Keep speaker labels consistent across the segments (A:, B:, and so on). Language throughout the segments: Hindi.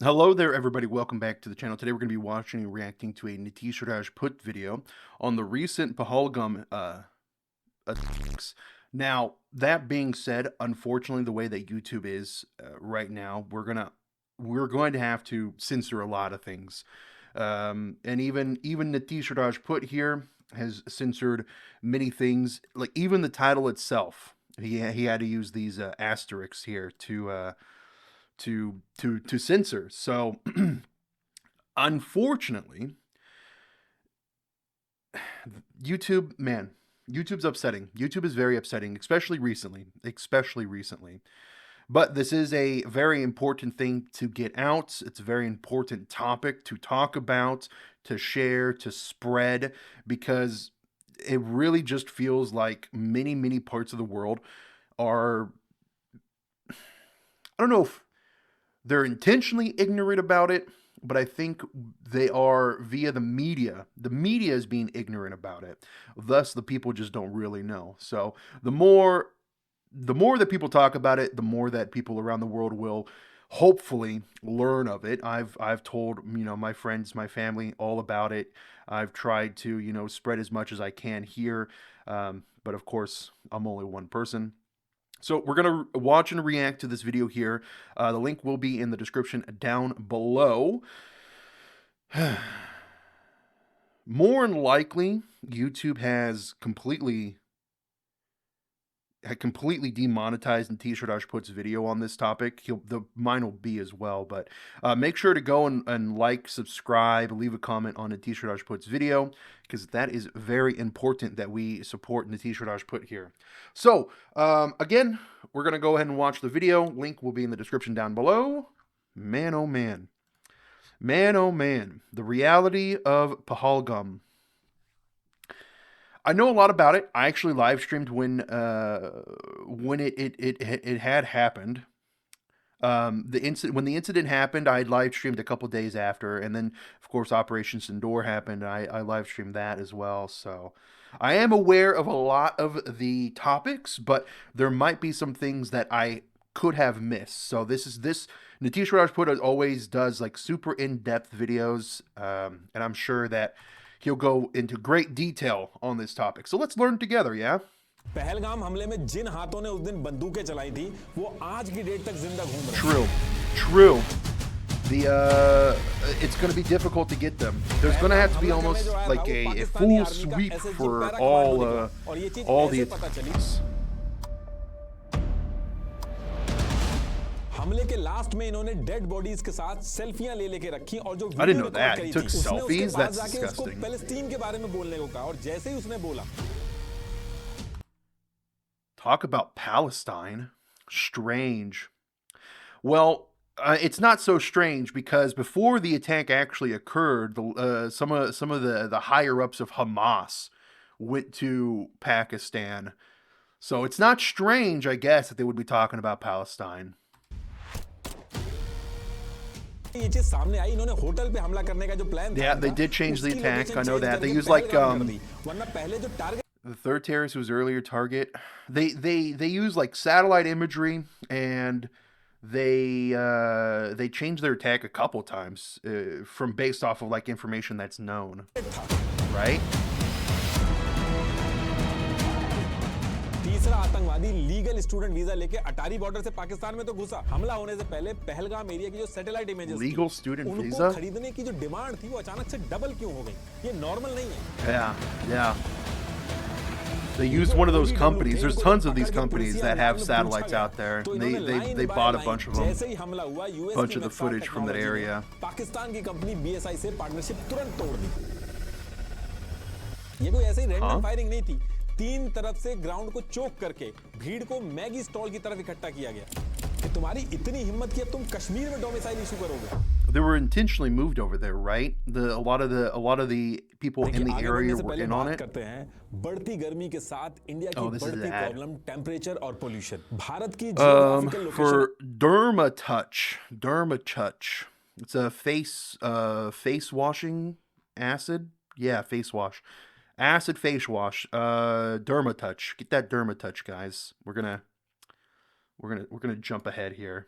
A: Hello there, everybody. Welcome back to the channel. Today we're going to be watching and reacting to a Nitish Rajput video on the recent Pahalgam attacks. Now, that being said, unfortunately, the way that YouTube is right now, we're going to have to censor a lot of things. And even Nitish Rajput here has censored many things, like even the title itself. He had to use these asterisks here to censor. So unfortunately, YouTube, man, YouTube's upsetting. YouTube is very upsetting, especially recently. Especially recently. But this is a very important thing to get out. It's a very important topic to talk about, to share, to spread, because it really just feels like many parts of the world are, I don't know if they're intentionally ignorant about it, but I think they are via the media. The media is being ignorant about it. Thus, the people just don't really know. So the more that people talk about it, the more that people around the world will hopefully learn of it. I've told my friends, my family all about it. I've tried to spread as much as I can here, but of course I'm only one person. So we're going to watch and react to this video here. The link will be in the description down below. More than likely, YouTube has completely demonetized Nitish Rajput's video on this topic. Mine will be as well, but make sure to go and like, subscribe, leave a comment on Nitish Rajput's video, because that is very important that we support Nitish Rajput here. So again, we're going to go ahead and watch the video. Link will be in the description down below. Man, oh man. Man, oh man. The reality of Pahalgam. I know a lot about it. I actually live streamed when it had happened. When the incident happened, I live streamed a couple days after, and then of course Operation Sindoor happened. I live streamed that as well. So I am aware of a lot of the topics, but there might be some things that I could have missed. So this Nitish Rajput always does like super in-depth videos, and I'm sure that he'll go into great detail on this topic. So let's learn together, yeah?
B: Pahalgam हमले में जिन हाथों ने उस दिन बंदूकें चलाई थी वो आज की डेट तक जिंदा घूम रहे हैं.
A: True. True. It's going to be difficult to get them. There's going to have to be almost like a full sweep for all the attacks.
B: हमले के लास्ट में इन्होंने डेड बॉडीज के साथ सेल्फियां ले लेके रखी और जो
A: I didn't
B: video
A: know
B: record
A: that.
B: करी
A: He
B: थी
A: took
B: उसने उसके
A: selfies?
B: बाद
A: That's
B: जाके उसको
A: disgusting.
B: पैलेस्टीन के बारे में बोलने को कहा और जैसे ही उसने बोला
A: Talk about Palestine. Strange. Well, it's not so strange because before the attack actually occurred, some of the higher ups of Hamas went to Pakistan. So it's not strange, I guess, that they would be talking about Palestine.
B: ये चीज सामने आई इन्होंने होटल पे हमला करने का जो प्लान था
A: Yeah, they did change the
B: उसकी
A: attack.
B: Location
A: I know
B: change
A: that. They
B: करके
A: used like
B: पहलगाम कर दी वरना पहले जो target
A: the third terrorist who was earlier target. They use like satellite imagery, and they changed their attack a couple times from based off of like information that's known,
B: था.
A: right?
B: तीसरा आतंकवादी लीगल स्टूडेंट वीजा लेके अटारी बॉर्डर से पाकिस्तान में तो घुसा हमला होने से पहले पहलगाम एरिया की जो सैटेलाइट इमेजेस
A: Legal student
B: उनको
A: visa?
B: खरीदने की जो डिमांड थी वो अचानक से डबल क्यों हो गई ये नॉर्मल नहीं है
A: Yeah. They used one of those companies. There's tons of these companies that have satellites out there. They bought a bunch of them.
B: जैसे ही हमला हुआ यूएस
A: Bunch
B: की
A: of the
B: Maxar
A: footage from that
B: technology ने
A: area.
B: पाकिस्तान की कंपनी बीएसआई से पार्टनरशिप तुरंत तोड़ दी ये कोई ऐसे ही रैंडम फायरिंग नहीं थी तीन तरफ से ग्राउंड को चोक करके भीड़ को मैगी स्टॉल की तरफ इकट्ठा किया गया कि तुम्हारी इतनी हिम्मत कि अब तुम कश्मीर में डोमिसाइल इशू करोगे
A: They were intentionally moved over there, right? A lot of the people in the area were in on it.
B: करते हैं बढ़ती गर्मी के साथ इंडिया की
A: Oh, this is
B: बढ़ती
A: ad.
B: प्रॉब्लम टेम्परेचर और पोल्यूशन भारत की
A: Um,
B: geographical location
A: for Dermatouch. It's a face washing acid. Yeah, face wash. Acid face wash. Dermatouch. Get that Dermatouch, guys. We're gonna jump ahead here.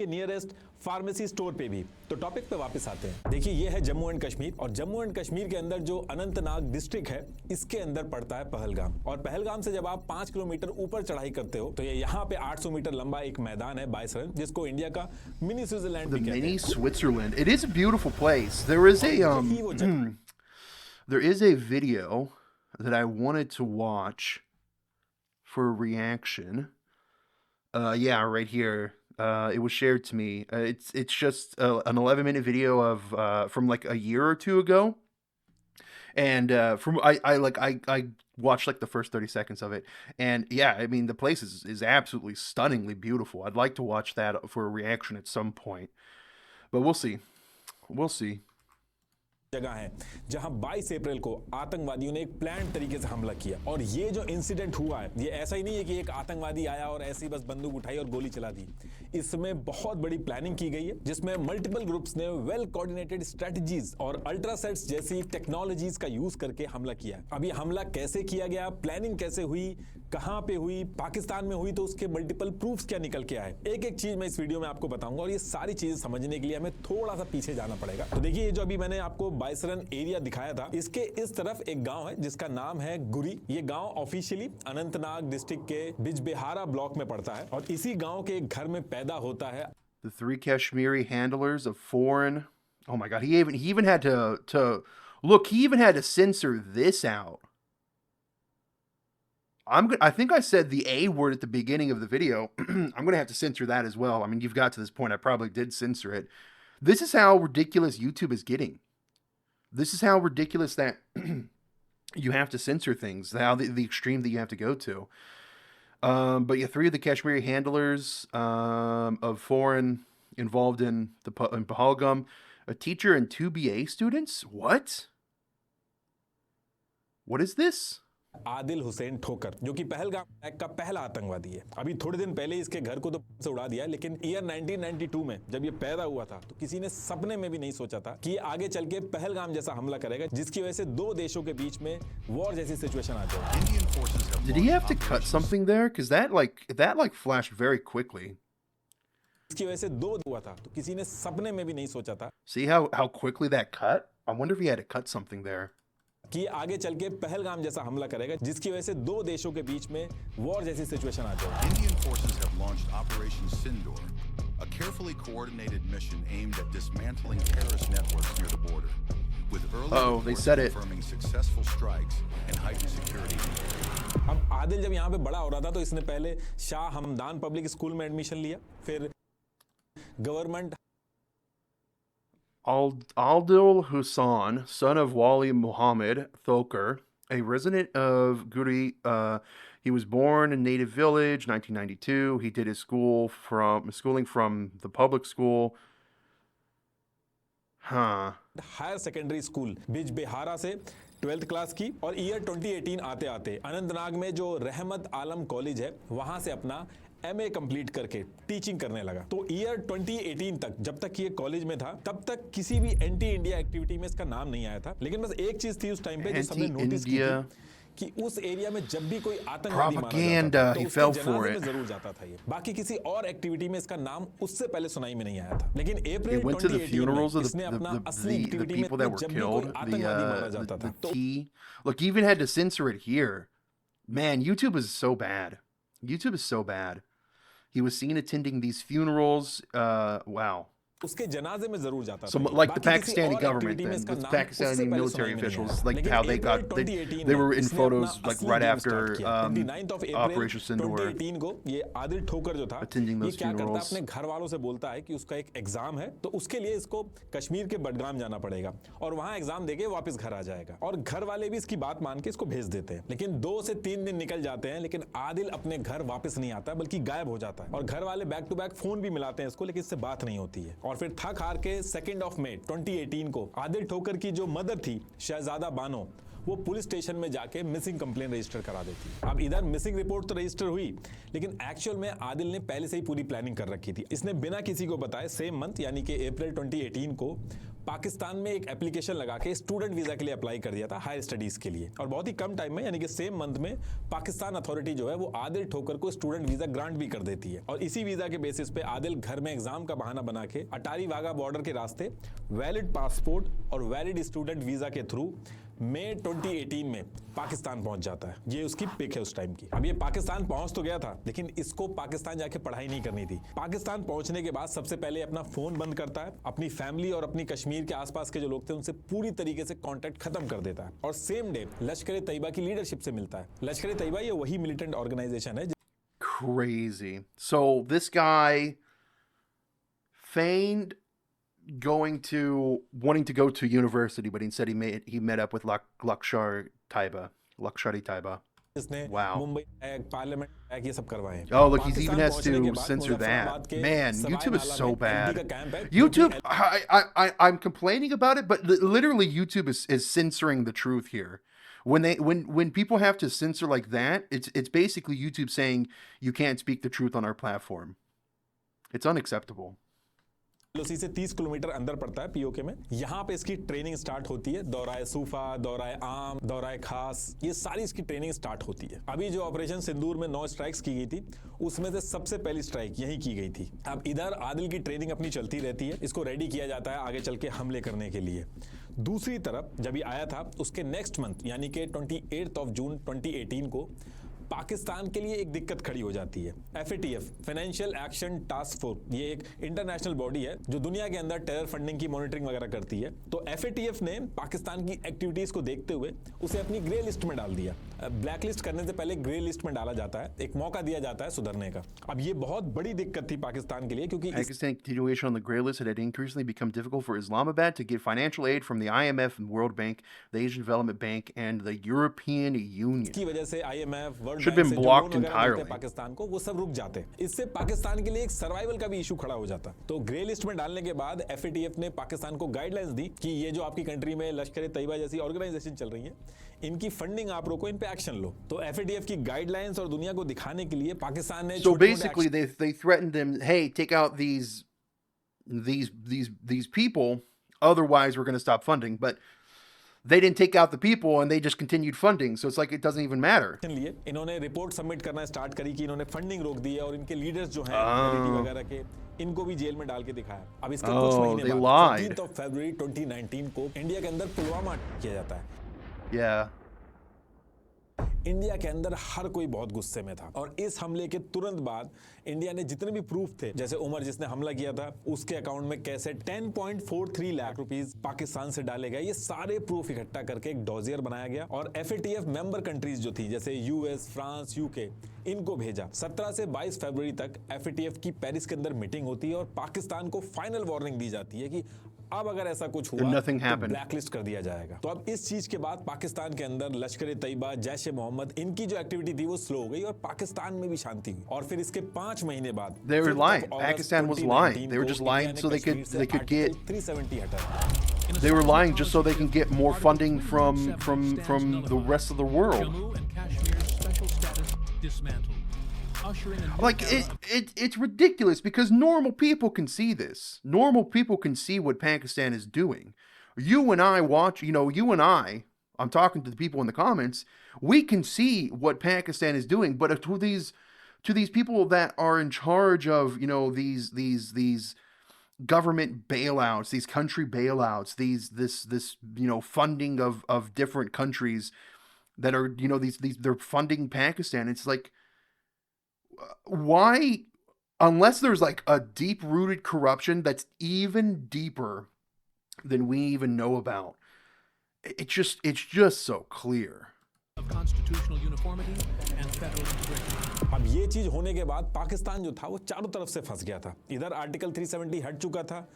B: के नियरेस्ट फार्मेसी स्टोर पे भी। तो टॉपिक पे वापस आते हैं। देखिए ये है जम्मू एंड कश्मीर, और जम्मू एंड कश्मीर के अंदर जो अनंतनाग डिस्ट्रिक्ट है, इसके अंदर पड़ता है पहलगाम। और पहलगाम से जब आप 5 किलोमीटर ऊपर चढ़ाई करते हो तो ये यहाँ पे 800 मीटर लंबा एक मैदान है बाइसरन, जिसको इंडिया का मिनी स्विट्जरलैंड भी
A: The
B: कहते
A: mini
B: हैं।
A: Switzerland. It is a beautiful place. There is
B: यही
A: a
B: वो जगह
A: there is a video that I wanted to watch for a reaction. Yeah, right here. It was shared to me. It's just an 11-minute video of from like a year or two ago, and from I watched like the first 30 seconds of it, and yeah, I mean the place is absolutely stunningly beautiful. I'd like to watch that for a reaction at some point, but we'll see. We'll see.
B: जगह है जहां 22 अप्रैल को आतंकवादियों ने एक प्लान तरीके से हमला किया। और ये जो इंसिडेंट हुआ है, ये ऐसा ही नहीं है कि एक आतंकवादी आया और ऐसे ही बस बंदूक उठाई और गोली चला दी। इसमें बहुत बड़ी प्लानिंग की गई है, जिसमें मल्टीपल ग्रुप्स ने वेल कोऑर्डिनेटेड स्ट्रेटजीज और अल्ट्रासेट्स जैसी टेक्नोलॉजीज का यूज करके हमला किया है। अब ये हमला कैसे किया गया, प्लानिंग कैसे हुई, कहां पे हुई, पाकिस्तान में हुई, तो उसके मल्टीपल प्रूफ्स क्या निकल के आए, एक एक चीज मैं इस वीडियो में आपको बताऊंगा। और ये सारी चीजें समझने के लिए हमें थोड़ा सा पीछे जाना पड़ेगा। तो देखिए ये जो अभी मैंने आपको बाइसरन एरिया दिखाया था, इसके इस तरफ एक गांव है जिसका नाम है गुरी। ये गांव ऑफिशियली अनंतनाग डिस्ट्रिक्ट के बिजबेहारा ब्लॉक में पड़ता है, और इसी गांव के एक घर में पैदा होता है
A: The 3 Kashmiri handlers of foreign. Oh my God, he even had to look. He even had to censor this out. I think I said the A word at the beginning of the video. I'm gonna have to censor that as well. I mean, you've got to this point. I probably did censor it. This is how ridiculous YouTube is getting. This is how ridiculous that you have to censor things. How the extreme that you have to go to. But yeah, 3 of the Kashmiri handlers of foreign involved in Pahalgam, a teacher and 2 BA students. What? What is this?
B: Adil Hussain ठोकर, जो कि पहलगाम अटैक का पहला आतंकवादी है। अभी थोड़े दिन पहले इसके घर को तो से उड़ा दिया, लेकिन ईयर 1992 में जब ये पैदा हुआ था तो किसी ने सपने में भी नहीं सोचा था कि ये आगे चल के पहलगाम जैसा हमला करेगा, जिसकी वजह से 2 देशों के बीच में वॉर जैसी सिचुएशन आ जाएगी।
A: Did he have to cut something there? Because that flashed very quickly.
B: इसकी वजह से 2 हुआ था तो किसी ने सपने में भी नहीं सोचा था
A: See how quickly that cut? I wonder if he had to cut something there.
B: कि आगे चल के पहलगाम जैसा हमला करेगा, जिसकी वजह से 2 देशों के बीच में वॉर जैसी सिचुएशन आ जाएगी।
C: Indian forces have launched Operation Sindoor, a carefully coordinated mission aimed at dismantling terrorist networks near the border, with early
A: they
C: reports
A: said it.
C: confirming successful strikes and heightened security.
B: अब आदिल जब यहाँ पे बड़ा हो रहा था तो इसने पहले शाह हमदान पब्लिक स्कूल में एडमिशन लिया, फिर government
A: Aldil Hussain, son of Wali Muhammad Thoker, a resident of Guri. He was born in native village, 1992. He did his schooling from the public school.
B: Higher secondary school Bijbehara से 12th क्लास की, और ईयर 2018 आते आते अनंतनाग में जो रहमत आलम कॉलेज है वहां से अपना MA कंप्लीट करके टीचिंग करने लगा। तो ईयर 2018 तक, जब तक ये कॉलेज में था, तब तक किसी भी एंटी इंडिया एक्टिविटी में इसका नाम नहीं आया था। लेकिन बस एक चीज थी उस टाइम पे जो सबने नोटिस की थी कि उस एरिया में जब भी कोई आतंकवादी मारा जाता था तो उसके जनाजे में जरूर जाता था ये। बाकी किसी और एक्टिविटी में इसका नाम उससे पहले सुनाई में नहीं आया था। लेकिन अप्रैल 2018 में इसने अपना असली एक्टिविटी में जब भी कोई आतंकवादी मारा जाता था तो
A: look, he even had to censor it here. Man, YouTube is so bad. YouTube is so bad. He was seen attending these funerals. Wow.
B: उसके जनाजे में जरूर जाता
A: So
B: था।
A: like the
B: बाकी किसी
A: Pakistani
B: और
A: government,
B: एक्टिविटी में
A: then,
B: इसका
A: the
B: नाम
A: Pakistani
B: उससे पहले
A: military
B: सुनाई में नहीं
A: officials,
B: आया।
A: like
B: लेकिन
A: how they
B: April
A: got
B: 2018
A: they
B: में
A: were in
B: इसने
A: photos
B: अपना
A: like
B: असली
A: right
B: गेम
A: after
B: स्टार्ट किया। 29th of April
A: Operation Sindoor.
B: 2018 को ये आदिल ठोकर जो था,
A: Attending
B: ये
A: those
B: क्या करता है,
A: funerals.
B: अपने घर वालों से बोलता है कि उसका एक एग्जाम है, तो उसके लिए इसको कश्मीर के बडगाम जाना पड़ेगा और वहां एग्जाम देके वापस घर आ जाएगा। और घर वाले भी इसकी बात मान के इसको भेज देते हैं। लेकिन 2 से 3 दिन निकल जाते हैं, लेकिन आदिल अपने घर वापस नहीं आता, बल्कि गायब हो जाता है। और घर वाले बैक टू बैक फोन भी मिलाते हैं इसको, लेकिन इससे बात नहीं होती है। और फिर थक हार के 2 मई 2018 को आदिल ठोकर की जो मदर थी शहजादा बानो, वो पुलिस स्टेशन में जाके मिसिंग कंप्लेन रजिस्टर करा देती। अब इधर मिसिंग रिपोर्ट तो रजिस्टर हुई, लेकिन एक्चुअल में आदिल ने पहले से ही पूरी प्लानिंग कर रखी थी। इसने बिना किसी को बताए सेम मंथ यानी कि अप्रैल 2018 को पाकिस्तान में एक एप्लीकेशन लगा के स्टूडेंट वीजा के लिए अप्लाई कर दिया था हायर स्टडीज के लिए, और बहुत ही कम टाइम में यानी कि सेम मंथ में पाकिस्तान अथॉरिटी जो है वो आदिल ठोकर को स्टूडेंट वीजा ग्रांट भी कर देती है। और इसी वीजा के बेसिस पे आदिल घर में एग्जाम का बहाना बना के अटारी वाघा बॉर्डर के रास्ते वैलिड पासपोर्ट और वैलिड स्टूडेंट वीजा के थ्रू मई 2018 में पाकिस्तान पहुंच जाता है। ये उसकी पिक है उस टाइम की। अब ये पाकिस्तान पहुंच तो गया था, लेकिन इसको पाकिस्तान जाके पढ़ाई नहीं करनी थी। पाकिस्तान पहुंचने के बाद सबसे पहले अपना फोन बंद करता है, अपनी फैमिली और अपनी कश्मीर के आसपास के जो लोग थे उनसे पूरी तरीके से कांटेक्ट खत्म कर देता है, और सेम डे लश्कर तैयबा की लीडरशिप से मिलता है। लश्कर तैयबा ये वही मिलिटेंट ऑर्गेनाइजेशन है।
A: Crazy. So this guy feigned wanting to go to university, but instead he met up with Lakshari Taiba.
B: इसने
A: Wow.
B: मुंबई पार्लियामेंट ये सब करवाए।
A: Oh, look, he
B: Pakistan
A: even has
B: पहुंचने के
A: to
B: बाद
A: censor
B: मुजफ्फराबाद
A: that.
B: के
A: Man,
B: सवाई
A: YouTube is
B: नाला
A: so
B: में
A: bad.
B: एलडी का कैंप है,
A: YouTube, I'm complaining about it, but literally YouTube is censoring the truth here. When people have to censor like that, it's basically YouTube saying you can't speak the truth on our platform. It's unacceptable.
B: LOC से 30 किलोमीटर अंदर पड़ता है पीओके में। यहाँ पे इसकी ट्रेनिंग स्टार्ट होती है। दौराए सूफा, दौराए आम, दौराए खास, ये सारी इसकी ट्रेनिंग स्टार्ट होती है। अभी जो ऑपरेशन सिंदूर में 9 स्ट्राइक्स की गई थी, उसमें से सबसे पहली स्ट्राइक यही की गई थी। अब इधर आदिल की ट्रेनिंग अपनी चलती रहती है, इसको रेडी किया जाता है आगे चल के हमले करने के लिए। दूसरी तरफ जब ये आया था उसके नेक्स्ट मंथ यानी कि 28 जून 2018 को पाकिस्तान के लिए एक दिक्कत खड़ी हो जाती है। FATF financial action task force, ये एक इंटरनेशनल बॉडी है जो दुनिया के अंदर टेरर फंडिंग की मॉनिटरिंग वगैरह करती है। तो FATF ने पाकिस्तान की एक्टिविटीज को देखते हुए उसे अपनी ग्रे लिस्ट में डाल दिया। ब्लैक लिस्ट करने से पहले ग्रे लिस्ट में डाला जाता है, एक मौका दिया जाता है सुधरने का। अब ये बहुत बड़ी दिक्कत थी पाकिस्तान के लिए, क्योंकि
A: Pakistan continuation on the gray list had increasingly become difficult for Islamabad to get financial aid from the IMF and World Bank, the Asian Development Bank, and the European Union.
B: की वजह से IMF, world
A: Should
B: bank
A: been
B: से जो
A: blocked
B: लोन वगैरह मिलते
A: entirely.
B: पाकिस्तान को, वो सब रुक जाते। इससे पाकिस्तान के लिए एक सर्वाइवल का भी इशू खड़ा हो जाता। तो ग्रे लिस्ट में डालने के बाद FATF ने पाकिस्तान को गाइडलाइंस दी कि ये जो आपकी कंट्री में लश्कर तैयबा जैसी ऑर्गेनाइजेशन चल रही है, इनकी फंडिंग आप रोको, इन पे एक्शन लो। तो FATF की गाइडलाइंस और दुनिया को दिखाने के लिए पाकिस्तान ने
A: So basically, they threatened them, hey, take out these people, otherwise we're going to stop funding. But they didn't take out the people, and they just continued funding. So it's like it doesn't even matter.
B: लिए इन्होंने रिपोर्ट सबमिट करना स्टार्ट करी कि इन्होंने फंडिंग रोक दी है, और इनके लीडर्स जो हैं मिलिट्री वगैरह के, इनको भी जेल में डाल के दिखाया। अब इसके कुछ महीने बाद 14 फरवरी 2019 को इंडिया के अंदर पुलवामा किया जाता है।
A: Yeah.
B: इंडिया के अंदर हर कोई बहुत गुस्से में था, और इस हमले के तुरंत बाद इंडिया ने जितने भी प्रूफ थे, जैसे उमर जिसने हमला किया था उसके अकाउंट में कैसे 10.43 लाख रुपीस पाकिस्तान से डाले गए, ये सारे प्रूफ इकट्ठा करके एक डॉजियर बनाया गया। और FATF मेंबर कंट्रीज जो थी जैसे US, फ्रांस, UK, इनको भेजा। 17 से 22 फरवरी तक FATF की पेरिस के अंदर मीटिंग होती है, और पाकिस्तान को फाइनल वार्निंग दी जाती है कि अब अगर ऐसा कुछ हुआ तो ब्लैकलिस्ट कर दिया जाएगा। तो अब इस चीज के बाद पाकिस्तान के अंदर लश्कर तैयबा, जैश ए मोहम्मद, इनकी जो एक्टिविटी थी वो स्लो हो गई, और पाकिस्तान में भी शांति हुई। और फिर इसके 5 महीने बाद
A: They were lying. Pakistan was lying. They were just lying so they could get
B: 370 हटा।
A: They were lying just so they can get more funding from the rest of the world.
D: Jammu and Kashmir's special status dismantled, ushering a new
A: Like
D: era
A: it's ridiculous because normal people can see this. Normal people can see what Pakistan is doing. You and I watch, you and I'm talking to the people in the comments, we can see what Pakistan is doing, but to these people that are in charge of, these government bailouts, these country bailouts, this funding of different countries that are, they're funding Pakistan. It's like, why, unless there's like a deep-rooted corruption that's even deeper than we even know about, it's just so clear.
D: of constitutional uniformity and federal integration.
B: अब ये चीज होने के बाद पाकिस्तान जो था वो चारों तरफ से फंस गया था। इधर आर्टिकल 370 हट चुका था,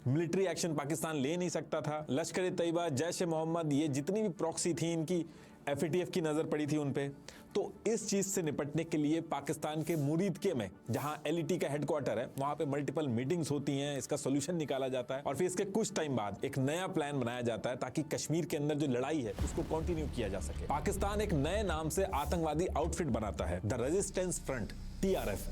B: मिलिट्री एक्शन पाकिस्तान ले नहीं सकता था। लश्कर तैयबा, जैश ए मोहम्मद, ये जितनी भी प्रॉक्सी थी इनकी FATF की नजर पड़ी थी उन पे। तो इस चीज से निपटने के लिए पाकिस्तान के मुरीदके में, जहां LET का हेडक्वार्टर है, वहां पे मल्टीपल मीटिंग्स होती हैं, इसका सॉल्यूशन निकाला जाता है, और फिर इसके कुछ टाइम बाद एक नया प्लान बनाया जाता है ताकि कश्मीर के अंदर जो लड़ाई है उसको कंटिन्यू किया जा सके। पाकिस्तान एक नए नाम से आतंकवादी आउटफिट बनाता है, the resistance front. TRF।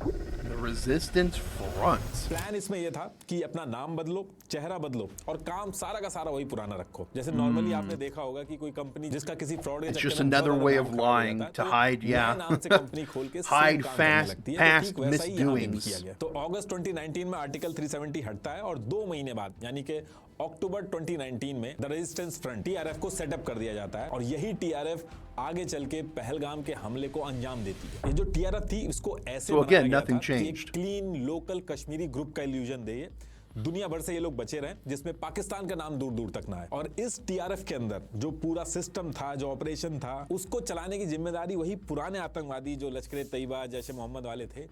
A: The Resistance Front.
B: Plan इसमें यह था कि अपना नाम बदलो, चेहरा बदलो और काम सारा का सारा वही पुराना रखो। जैसे नॉर्मली आपने देखा होगा कि कोई कंपनी जिसका किसी फ्रॉड के
A: It's
B: चक्कर
A: just
B: में बहुत
A: another
B: ज्यादा
A: way
B: नाम
A: of
B: खराब हो
A: lying
B: जाता है,
A: to
B: तो
A: hide,
B: नए
A: yeah.
B: नाम से कंपनी खोल के सेम
A: Hide
B: काम करने लगती है। तो
A: past
B: ठीक वैसा ही यहाँ पे भी
A: misdoings.
B: किया गया। तो अगस्त 2019 में आर्टिकल 370 हटता है और 2 महीने बाद यानी कि अक्टूबर 2019 में द रेजिस्टेंस फ्रंट TRF को सेटअप कर दिया जाता है और यही TRF आगे चल के पहलगाम के हमले को अंजाम देती है। ये जो TRF थी इसको ऐसे
A: So
B: बनाया
A: again,
B: गया
A: nothing
B: था कि एक
A: changed.
B: Clean local Kashmiri group का इल्यूजन दे, दुनिया भर से ये लोग बचे रहे जिसमें पाकिस्तान का नाम दूर दूर तक ना है। और इस TRF के अंदर जो पूरा सिस्टम था, जो ऑपरेशन था, उसको चलाने की जिम्मेदारी वही पुराने आतंकवादी जो लश्कर-ए-तैयबा जैसे मोहम्मद वाले थे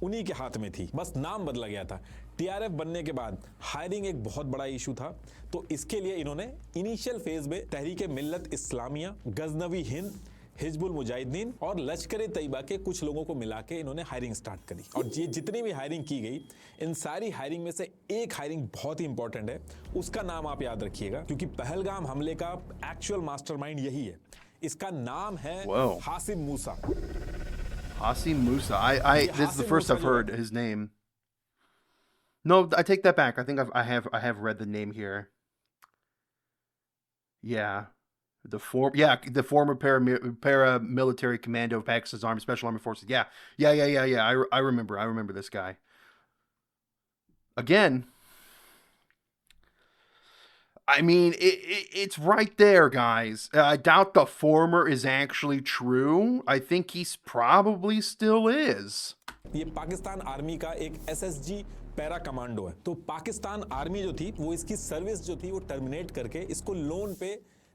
B: उन्हीं के हाथ में थी, बस नाम बदला गया था। TRF बनने के बाद हायरिंग एक बहुत बड़ा इशू था, तो इसके लिए इन्होंने इनिशियल फेज में तहरीक मिल्लत इस्लामिया, गजनवी हिंद, हिजबुल मुजाहिदीन और लश्कर-ए-तैयबा के कुछ लोगों को मिला के इन्होंने हायरिंग स्टार्ट करी। और ये जितनी भी हायरिंग की गई, इन सारी हायरिंग में से एक हायरिंग बहुत ही इंपॉर्टेंट है, उसका नाम आप याद रखिएगा क्योंकि पहलगाम हमले का एक्चुअल मास्टरमाइंड यही है। इसका नाम है
A: Whoa.
B: Hashim Musa.
A: Hasim Musa. This is the first I've heard his name. No, I take that back. I think I have read the name here. Yeah. The former paramilitary commando of Pakistan's Army Special Army Forces. Yeah. I remember this guy. Again, I mean, it's right there, guys. I doubt the former is actually true. I think he's probably still is.
B: ये पाकिस्तान आर्मी का एक SSG पैरा कमांडो है। तो पाकिस्तान आर्मी जो थी वो इसकी सर्विस जो थी वो टर्मिनेट करके इसको लोन पे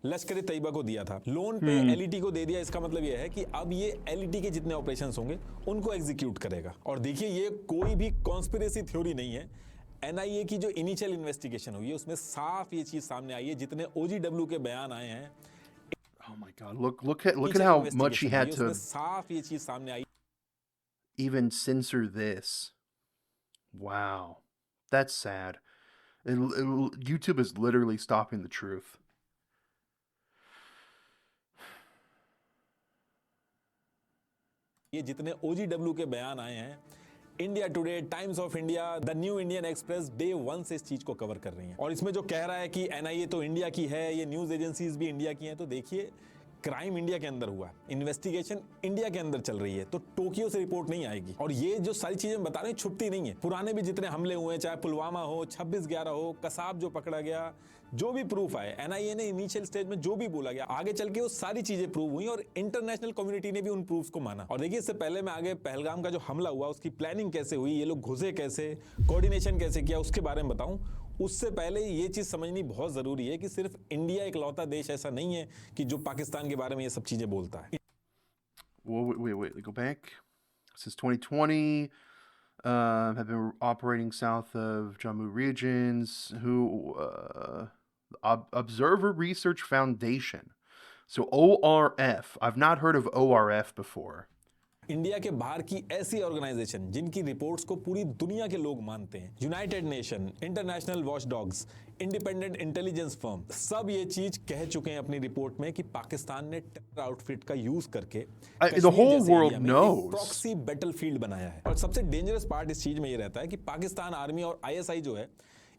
B: लश्कर-ए-तैयबा को दिया था। लोन पे LET को दे दिया। इसका मतलब ये है कि अब ये LET के जितने ऑपरेशंस होंगे उनको एग्जीक्यूट करेगा। और देखिए ये कोई भी कॉन्स्पिरेसी थ्योरी नहीं है। NIA की जो इनिशियल इन्वेस्टिगेशन हुई है उसमें साफ ये चीज सामने आई है। जितने OGW के बयान आए हैं,
A: Oh my God! Look at how much he had to
B: साफ ये चीज सामने आई
A: even censor this. Wow, that's sad. YouTube is literally stopping the truth.
B: ये जितने OGW के बयान आए हैं, India today, times of India, the new Indian express day 1 से इस चीज को कवर कर रही हैं। और इसमें जो कह रहा है कि NIA तो इंडिया की है, ये न्यूज एजेंसीज भी इंडिया की हैं, तो देखिए क्राइम इंडिया के अंदर हुआ है, इन्वेस्टिगेशन इंडिया के अंदर चल रही है, तो टोक्यो से रिपोर्ट नहीं आएगी। और ये जो सारी चीजें बता रहे हैं छुपती नहीं है। पुराने भी जितने हमले हुए, चाहे पुलवामा हो, 26/11 हो, कसाब जो पकड़ा गया, जो भी प्रूफ आए, NIA ने इनिशियल स्टेज में जो भी बोला गया, आगे चल के वो सारी चीजें प्रूव हुई और इंटरनेशनल कम्युनिटी ने भी उन प्रूफ्स को माना। और देखिए इससे पहले मैं आगे पहलगाम का जो हमला हुआ उसकी प्लानिंग कैसे हुई, ये लोग घुसे कैसे, कोऑर्डिनेशन कैसे किया, उसके बारे में बताऊं। उससे पहले ये चीज समझनी बहुत जरूरी है कि सिर्फ इंडिया इकलौता देश ऐसा नहीं है कि जो पाकिस्तान के बारे में ये सब चीजें बोलता है।
A: Wait, go back. Since 2020, have been operating south of Jammu regions. Observer Research Foundation. So ORF. I've not heard of ORF before.
B: India के बाहर की ऐसी ऑर्गेनाइजेशन जिनकी रिपोर्ट्स को पूरी दुनिया के लोग मानते हैं, United Nation, International watchdogs, independent intelligence firm, सब ये चीज कह चुके हैं अपनी रिपोर्ट में कि पाकिस्तान ने टेरर आउटफिट का यूज करके
A: the whole world knows.
B: Proxy battlefield बनाया है। और सबसे डेंजरस पार्ट इस चीज में ये रहता है कि पाकिस्तान आर्मी और ISI जो है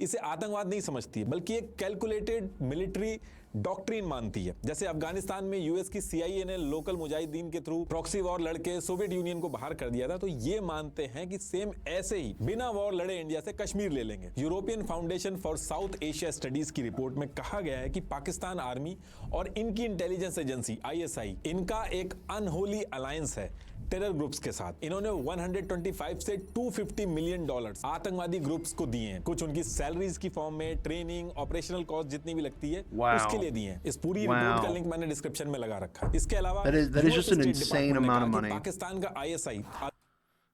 B: इसे आतंकवाद नहीं समझती, बल्कि एक कैलकुलेटेड मिलिट्री डॉक्ट्रिन मानती है। जैसे अफगानिस्तान में US की CIA ने लोकल मुजाहिदीन के थ्रू प्रॉक्सी वॉर लड़के सोवियत यूनियन को बाहर कर दिया था, तो ये मानते हैं कि सेम ऐसे ही बिना वॉर लड़े इंडिया से कश्मीर ले लेंगे। European foundation for south Asia studies की रिपोर्ट में कहा गया है कि पाकिस्तान आर्मी और इनकी इंटेलिजेंस एजेंसी ISI, इनका एक अनहोली अलायंस है टेरर ग्रुप्स के साथ। इन्होंने 125 से 250 मिलियन डॉलर्स आतंकवादी ग्रुप्स को दिए हैं, कुछ उनकी सैलरीज की फॉर्म में, ट्रेनिंग, ऑपरेशनल कॉस्ट जितनी भी लगती है उसके लिए दिए हैं। इस पूरी रिपोर्ट का लिंक मैंने डिस्क्रिप्शन में लगा रखा है। इसके अलावा
A: that is just an insane amount of money.
B: Pakistan का ISI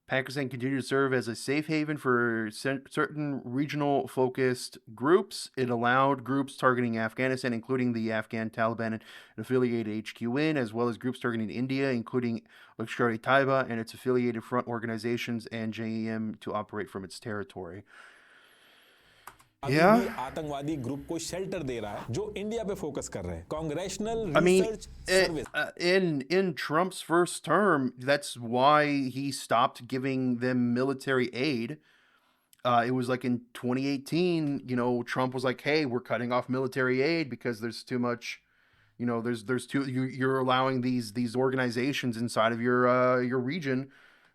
A: Pakistan continued to serve as a safe haven for certain regional focused groups. It allowed groups targeting Afghanistan, including the Afghan Taliban and affiliated HQN, as well as groups targeting India, including Lashkar-e-Taiba and its affiliated front organizations and JEM, to operate from its territory.
B: अभी
A: Yeah.
B: भी आतंकवादी ग्रुप को शेल्टर दे रहा है जो इंडिया पे फोकस कर रहे हैं। Congressional
A: I mean,
B: research service
A: in Trump's first term, that's why he stopped giving them military aid. It was like in 2018, Trump was like, "Hey, we're cutting off military aid because there's too much, there's too you're allowing these organizations inside of your region,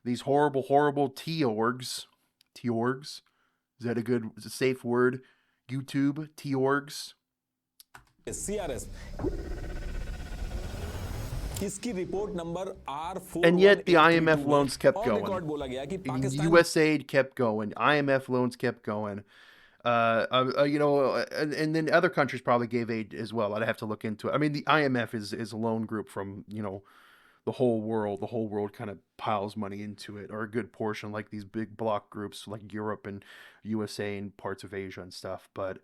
A: these horrible T-orgs. T-orgs. Is that a safe word? YouTube T-orgs.
B: CRS इसकी report number R4
A: And yet the IMF loans kept going.
B: Record बोला गया कि Pakistan
A: USAID kept going. IMF loans kept going. And then other countries probably gave aid as well. I'd have to look into it. I mean, the IMF is a loan group from, the whole world. The whole world kind of piles money into it, or a good portion, like these big bloc groups like Europe and USA and parts of Asia and stuff. But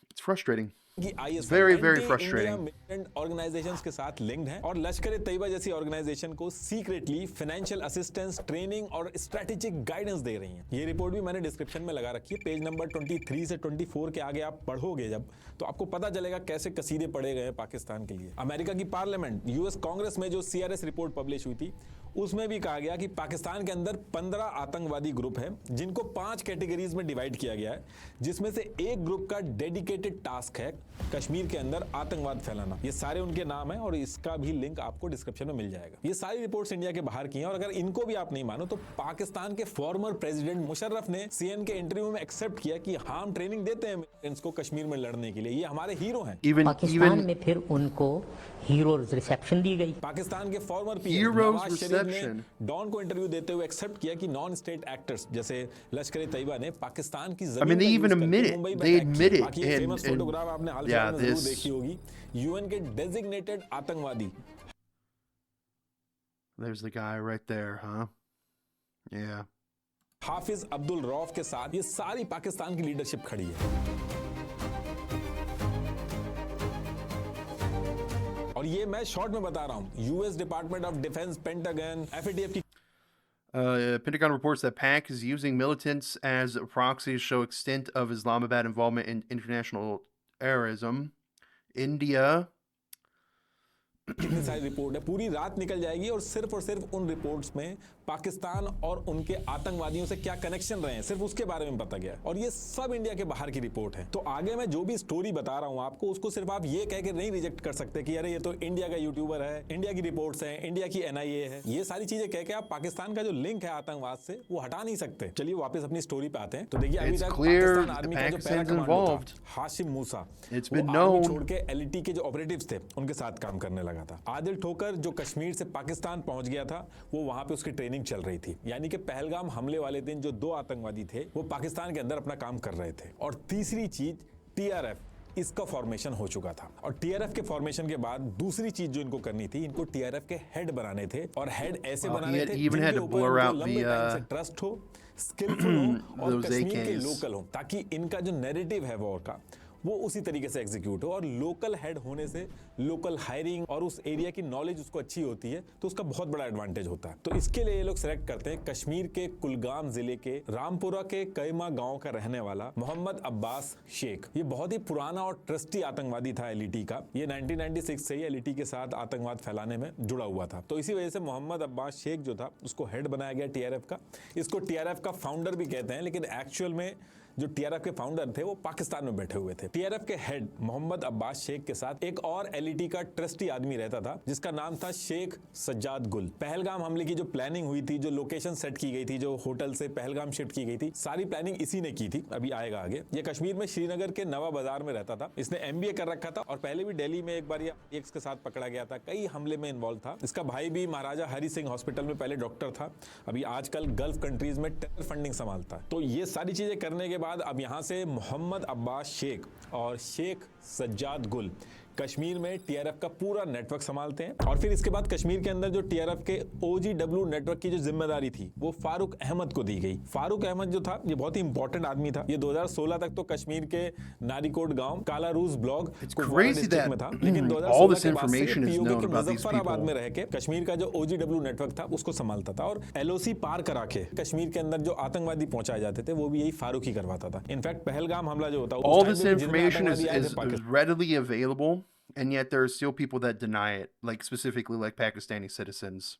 A: it's frustrating.
B: कि IS
A: Very, very frustrating.
B: Organisations के साथ लिंक्ड हैं और लश्कर ए तैयबा जैसी ऑर्गेनाइजेशन को सीक्रेटली फाइनेंशियल असिस्टेंस, ट्रेनिंग और स्ट्रेटेजिक गाइडेंस दे रही हैं। ये रिपोर्ट भी मैंने डिस्क्रिप्शन में लगा रखी है। पेज नंबर 23 से 24 के आगे आप पढ़ोगे जब, तो आपको पता चलेगा कैसे कसीदे पड़े गए हैं पाकिस्तान के लिए। अमेरिका की पार्लियामेंट, यूएस कांग्रेस में जो CRS रिपोर्ट पब्लिश हुई थी, उसमें भी कहा गया कि पाकिस्तान के अंदर 15 आतंकवादी ग्रुप हैं जिनको 5 कैटेगरीज में डिवाइड किया गया है, जिसमें से एक ग्रुप का डेडिकेटेड टास्क है कश्मीर के अंदर आतंकवाद फैलाना। ये सारे उनके नाम हैं और इसका भी लिंक आपको डिस्क्रिप्शन में मिल जाएगा। ये सारी रिपोर्ट्स इंडिया के बाहर की हैं और अगर इनको भी आप नहीं मानो तो पाकिस्तान के फॉर्मर प्रेसिडेंट मुशर्रफ ने CNN के इंटरव्यू में एक्सेप्ट किया कि हाँ, हम ट्रेनिंग देते हैं मिलिटेंट्स को कश्मीर में लड़ने के लिए, ये हमारे हीरो हैं।
E: पाकिस्तान में फिर उनको हीरोज रिसेप्शन दी गई।
B: पाकिस्तान के फॉर्मर
A: Heroes
B: नवाज शरीफ ने
A: reception.
B: डॉन को इंटरव्यू देते हुए एक्सेप्ट किया कि नॉन स्टेट एक्टर्स जैसे लश्कर ए तैयबा ने पाकिस्तान की
A: I mean, they even admit it. They admit it.
B: बाकी फेमस
A: And
B: फोटोग्राफ आपने हाल
A: yeah,
B: फिलहाल में जरूर
A: this-
B: देखी होगी। UN के डेजिग्नेटेड आतंकवादी
A: There's the guy right there, huh? Yeah.
B: हाफिज अब्दुल रऊफ के साथ ये सारी पाकिस्तान की लीडरशिप खड़ी है। और ये मैं शॉर्ट में बता रहा हूं, US department of defence, pentagon, FATF की
A: Pentagon reports that PAC is using militants as proxies show extent of Islamabad involvement in international terrorism. India.
B: कितनी सारी रिपोर्ट है, पूरी रात निकल जाएगी और सिर्फ उन रिपोर्ट्स में पाकिस्तान और उनके आतंकवादियों से क्या कनेक्शन रहे हैं, सिर्फ उसके बारे में पता गया है। और ये सब इंडिया के बाहर की रिपोर्ट है। तो आगे मैं जो भी स्टोरी बता रहा हूं आपको, उसको सिर्फ आप ये कह के नहीं रिजेक्ट कर सकते कि अरे ये तो इंडिया का यूट्यूबर है, इंडिया की रिपोर्ट्स हैं, इंडिया की NIA है। ये सारी चीजें कह के आप पाकिस्तान का जो लिंक है आतंकवाद से वो हटा नहीं सकते। चलिए वापस अपनी स्टोरी पे आते हैं। तो देखिए अभी
A: It's
B: तक
A: clear
B: पाकिस्तान आर्मी का जो
A: Pakistan's
B: पैरा कमांडो
A: involved.
B: था, हाशिम मूसा,
A: It's
B: वो
A: been
B: आर्मी
A: known.
B: छोड़ के LET के जो ऑपरेटिव्स थे उनके साथ काम करने लगा था। आदिल ठोकर जो कश्मीर से पाकिस्तान पहुंच गया था, वो वहां पे उसकी ट्रेनिंग चल रही थी। यानी कि पहलगाम हमले वाले दिन जो 2 आतंकवादी थे वो पाकिस्तान के अंदर अपना काम कर रहे थे। और तीसरी चीज TRF, इसका फॉर्मेशन हो चुका था। और TRF के फॉर्मेशन के बाद दूसरी चीज जो इनको करनी थी, इनको TRF के हेड बनाने थे। और हेड ऐसे
A: Well,
B: बनाने
A: he
B: थे
A: even had
B: जिनके
A: to
B: ऊपर
A: blur
B: इनको
A: out
B: लंबे
A: the,
B: टाइम से ट्रस्ट हो, स्किलफुल हो और
A: those
B: कश्मीर के
A: AKs.
B: लोकल हो, ताकि इनका जो नैरेटिव है वॉर का वो उसी तरीके से एग्जीक्यूट हो। और लोकल हेड होने से लोकल हायरिंग और उस एरिया की नॉलेज उसको अच्छी होती है, तो उसका बहुत बड़ा एडवांटेज होता है। तो इसके लिए ये लोग सेलेक्ट करते हैं कश्मीर के कुलगाम जिले के रामपुरा के कैमा गांव का रहने वाला मोहम्मद अब्बास शेख। ये बहुत ही पुराना और ट्रस्टी आतंकवादी था LET का। ये 1996 से ही LET के साथ आतंकवाद फैलाने में जुड़ा हुआ था। तो इसी वजह से मोहम्मद अब्बास शेख जो था उसको हेड बनाया गया TRF का। इसको TRF का फाउंडर भी कहते हैं, लेकिन एक्चुअल में जो TRF के फाउंडर थे वो पाकिस्तान में बैठे हुए थे। TRF के हेड मोहम्मद अब्बास शेख के साथ एक और LET का ट्रस्टी आदमी रहता था जिसका नाम था शेख सज्जाद गुल। पहलगाम हमले की जो प्लानिंग हुई थी, जो लोकेशन सेट की गई थी, जो होटल से पहलगाम शिफ्ट की गई थी, सारी प्लानिंग इसी ने की थी। अभी आएगा आगे। ये कश्मीर में श्रीनगर के नवा बाजार में रहता था। इसने MBA कर रखा था और पहले भी दिल्ली में एक बार एक्स के साथ पकड़ा गया था, कई हमले में इन्वॉल्व था। इसका भाई भी महाराजा हरि सिंह हॉस्पिटल में पहले डॉक्टर था, अभी आजकल गल्फ कंट्रीज में टेरर फंडिंग संभालता है। तो ये सारी चीजें करने के बाद अब यहाँ से मोहम्मद अब्बास शेख और शेख सज्जाद गुल कश्मीर में टीआरएफ का पूरा नेटवर्क संभालते हैं। और फिर इसके बाद कश्मीर के अंदर जो टीआरएफ के OGW नेटवर्क की जो जिम्मेदारी थी वो फारूक अहमद को दी गई। फारूक अहमद जो था ये बहुत ही इंपॉर्टेंट आदमी था। ये 2016 तक तो कश्मीर के नारीकोट गांव कालारूस ब्लॉक डिस्ट्रिक्ट में था, लेकिन 2016 के बाद से पीओके के मुजफ्फराबाद में रह के कश्मीर का जो OGW नेटवर्क था उसको संभालता था। और LOC पार करा के कश्मीर के अंदर जो आतंकवादी पहुंचाए जाते थे वो भी यही फारूक ही करवाता था। इनफैक्ट पहलगाम हमला जो होता है
A: all this information is readily available, and yet there are still people that deny it, like specifically like Pakistani citizens.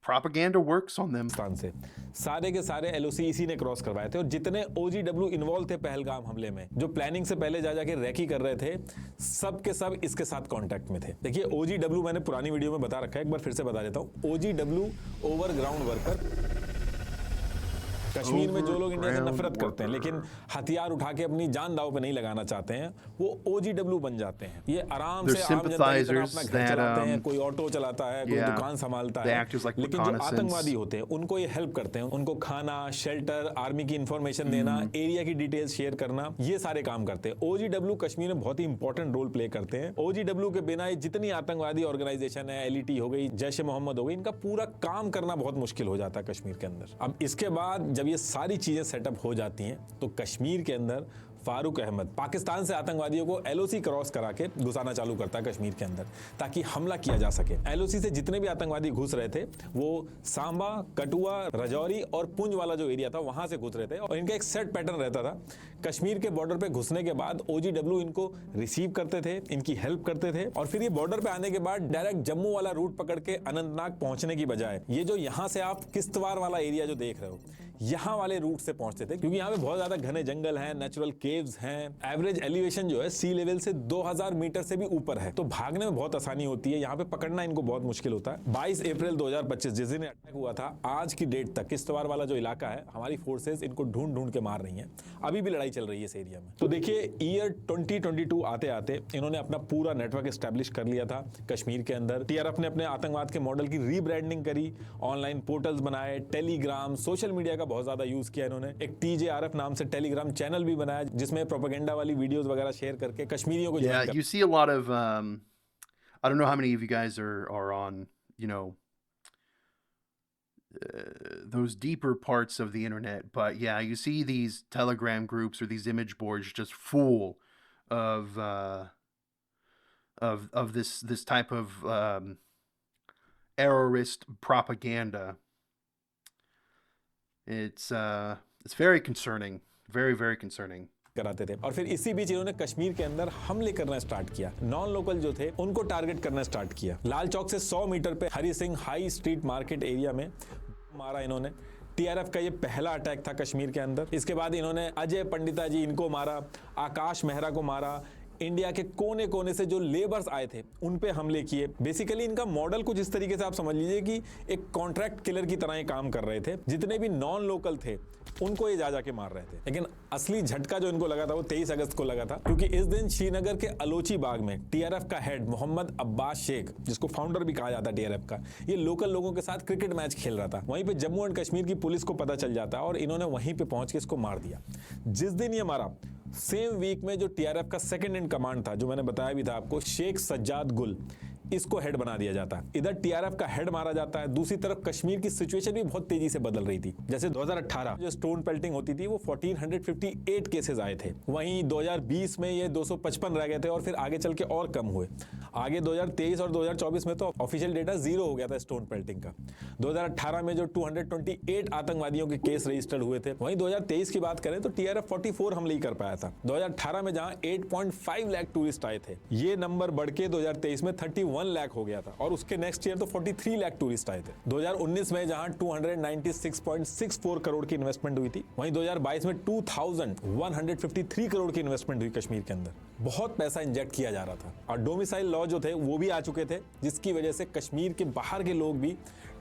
A: Propaganda works on them.
B: से सारे के सारे LOC इसी ने क्रॉस करवाए थे। और जितने OGW इन्वॉल्व थे पहलगाम हमले में, जो प्लानिंग से पहले जा जाके रैकी कर रहे थे, सब के सब इसके साथ कांटेक्ट में थे। देखिए OGW मैंने पुरानी वीडियो में बता रखा है, एक बार फिर से बता देता हूँ। OGW ओवरग्राउंड वर्कर, कश्मीर में जो लोग इंडिया से नफरत करते हैं लेकिन हथियार उठा के अपनी जान दांव पे नहीं लगाना चाहते हैं, वो OGW बन जाते हैं। ये आराम से आम जनता की तरह अपना घर चलाते हैं, कोई ऑटो चलाता है, कोई दुकान संभालता है, लेकिन जो आतंकवादी होते हैं उनको ये हेल्प करते हैं, उनको खाना, शेल्टर, आर्मी की इंफॉर्मेशन देना, एरिया की डिटेल्स शेयर करना, ये सारे काम करते हैं। OGW कश्मीर में बहुत ही इंपॉर्टेंट रोल प्ले करते हैं। OGW के बिना ये जितनी आतंकवादी ऑर्गेनाइजेशन है, LET हो गई, जैश ए मोहम्मद हो गई, इनका पूरा काम करना बहुत मुश्किल हो जाता है कश्मीर के अंदर। अब इसके बाद जब ये सारी चीजें सेटअप हो जाती हैं तो कश्मीर के अंदर फारूक अहमद पाकिस्तान से आतंकवादियों को LOC क्रॉस करा के घुसाना चालू करता है कश्मीर के अंदर, ताकि हमला किया जा सके। LOC से जितने भी आतंकवादी घुस रहे थे वो सांबा, कठुआ, राजौरी और पुंछ वाला जो एरिया था वहां से घुस रहे थे। और इनका एक सेट पैटर्न रहता था। कश्मीर के बॉर्डर पे घुसने के बाद OGW इनको रिसीव करते थे, इनकी हेल्प करते थे, और फिर ये बॉर्डर पे आने के बाद डायरेक्ट जम्मू वाला रूट पकड़ के अनंतनाग पहुंचने की बजाय ये जो यहाँ से आप किश्तवाड़ वाला एरिया जो देख रहे हो, यहाँ वाले रूट से पहुंचते थे, क्योंकि यहाँ पे बहुत ज्यादा घने जंगल हैं, नेचुरल केव्स हैं। एवरेज एलिवेशन जो है सी लेवल से 2000 मीटर से भी ऊपर है, तो भागने में बहुत आसानी होती है। यहाँ पे पकड़ना इनको बहुत मुश्किल होता है। 22 अप्रैल 2025 जिस दिन अटैक हुआ था, आज की डेट तक किश्तवाड़ वाला जो इलाका है, हमारी फोर्सेस इनको ढूंढ ढूंढ के मार रही हैं। अभी भी लड़ाई चल रही है इस एरिया में। तो देखिए ईयर 2022 आते आते इन्होंने अपना पूरा नेटवर्क एस्टेब्लिश कर लिया था कश्मीर के अंदर। TRF ने अपने आतंकवाद के मॉडल की रीब्रांडिंग करी, ऑनलाइन पोर्टल्स बनाए, टेलीग्राम, सोशल मीडिया का बहुत ज्यादा यूज किया इन्होंने। एक TJRF नाम से टेलीग्राम चैनल भी बनाया जिसमें प्रोपेगेंडा वाली वीडियोस वगैरह शेयर करके कश्मीरियों को
A: Yeah, you see a lot of I don't know how many of you guys are on, you know, those deeper parts of the internet, but yeah, you see these Telegram groups or these image boards just full of this type of terrorist propaganda. It's very concerning, very very concerning.
B: कराते थे। और फिर इसी बीच इन्होंने कश्मीर के अंदर हमले करना स्टार्ट किया। नॉन लोकल जो थे उनको टारगेट करना स्टार्ट किया। लाल चौक से 100 मीटर पे Hari Singh High Street market area में मारा इन्होंने। TRF का ये पहला अटैक था कश्मीर के अंदर। इसके बाद इन्होंने अजय पंडिता जी इनको मारा, आकाश मेहरा को मारा, इंडिया के कोने कोने से जो लेबर्स आए थे उन पे हमले किए। बेसिकली इनका मॉडल कुछ इस तरीके से आप समझ लीजिए कि एक कॉन्ट्रैक्ट किलर की तरह ये काम कर रहे थे। जितने भी नॉन लोकल थे उनको ये जा जाके मार रहे थे। लेकिन असली झटका जो इनको लगा था वो 23 अगस्त को लगा था, क्योंकि इस दिन श्रीनगर के अलोची बाग में TRF का हेड मोहम्मद अब्बास शेख, जिसको फाउंडर भी कहा जाता है TRF का, ये लोकल लोगों के साथ क्रिकेट मैच खेल रहा था। वहीं पे जम्मू एंड कश्मीर की पुलिस को पता चल जाता है और इन्होंने वहीं पे पहुंच के इसको मार दिया। जिस दिन ये मारा, सेम वीक में जो TRF का सेकंड इन कमांड था, जो मैंने बताया भी था आपको, शेख सज्जाद गुल, इसको हेड बना दिया जाता है। इधर TRF का हेड मारा जाता है, दूसरी तरफ कश्मीर की सिचुएशन भी बहुत तेजी से बदल रही थी। जैसे 2018 जो स्टोन पेल्टिंग होती थी वो 1458 केसेस आए थे, वहीं 2020 में ये 255 रह गए थे और फिर आगे चल के और कम हुए। आगे 2023 और 2024 में तो ऑफिशियल डेटा जीरो हो गया था स्टोन पेल्टिंग का। 2018 में जो 228 आतंकवादियों के केस रजिस्टर्ड हुए थे, वहीं 2023 की बात करें तो TRF 44 हमले ही कर पाया था। 2018 में जहां 8.5 लाख टूरिस्ट आए थे, ये नंबर बढ़ के 2023 में 31 लाख हो गया था, और उसके नेक्स्ट ईयर तो 43 लाख टूरिस्ट आए थे। 2019 में जहां 296.64 करोड़ की इन्वेस्टमेंट हुई थी, वहीं 2022 में 2153 करोड़ की इन्वेस्टमेंट हुई कश्मीर के अंदर। बहुत पैसा इंजेक्ट किया जा रहा था, और डोमिसाइल लॉ जो थे वो भी आ चुके थे, जिसकी वजह से कश्मीर के बाहर के लोग भी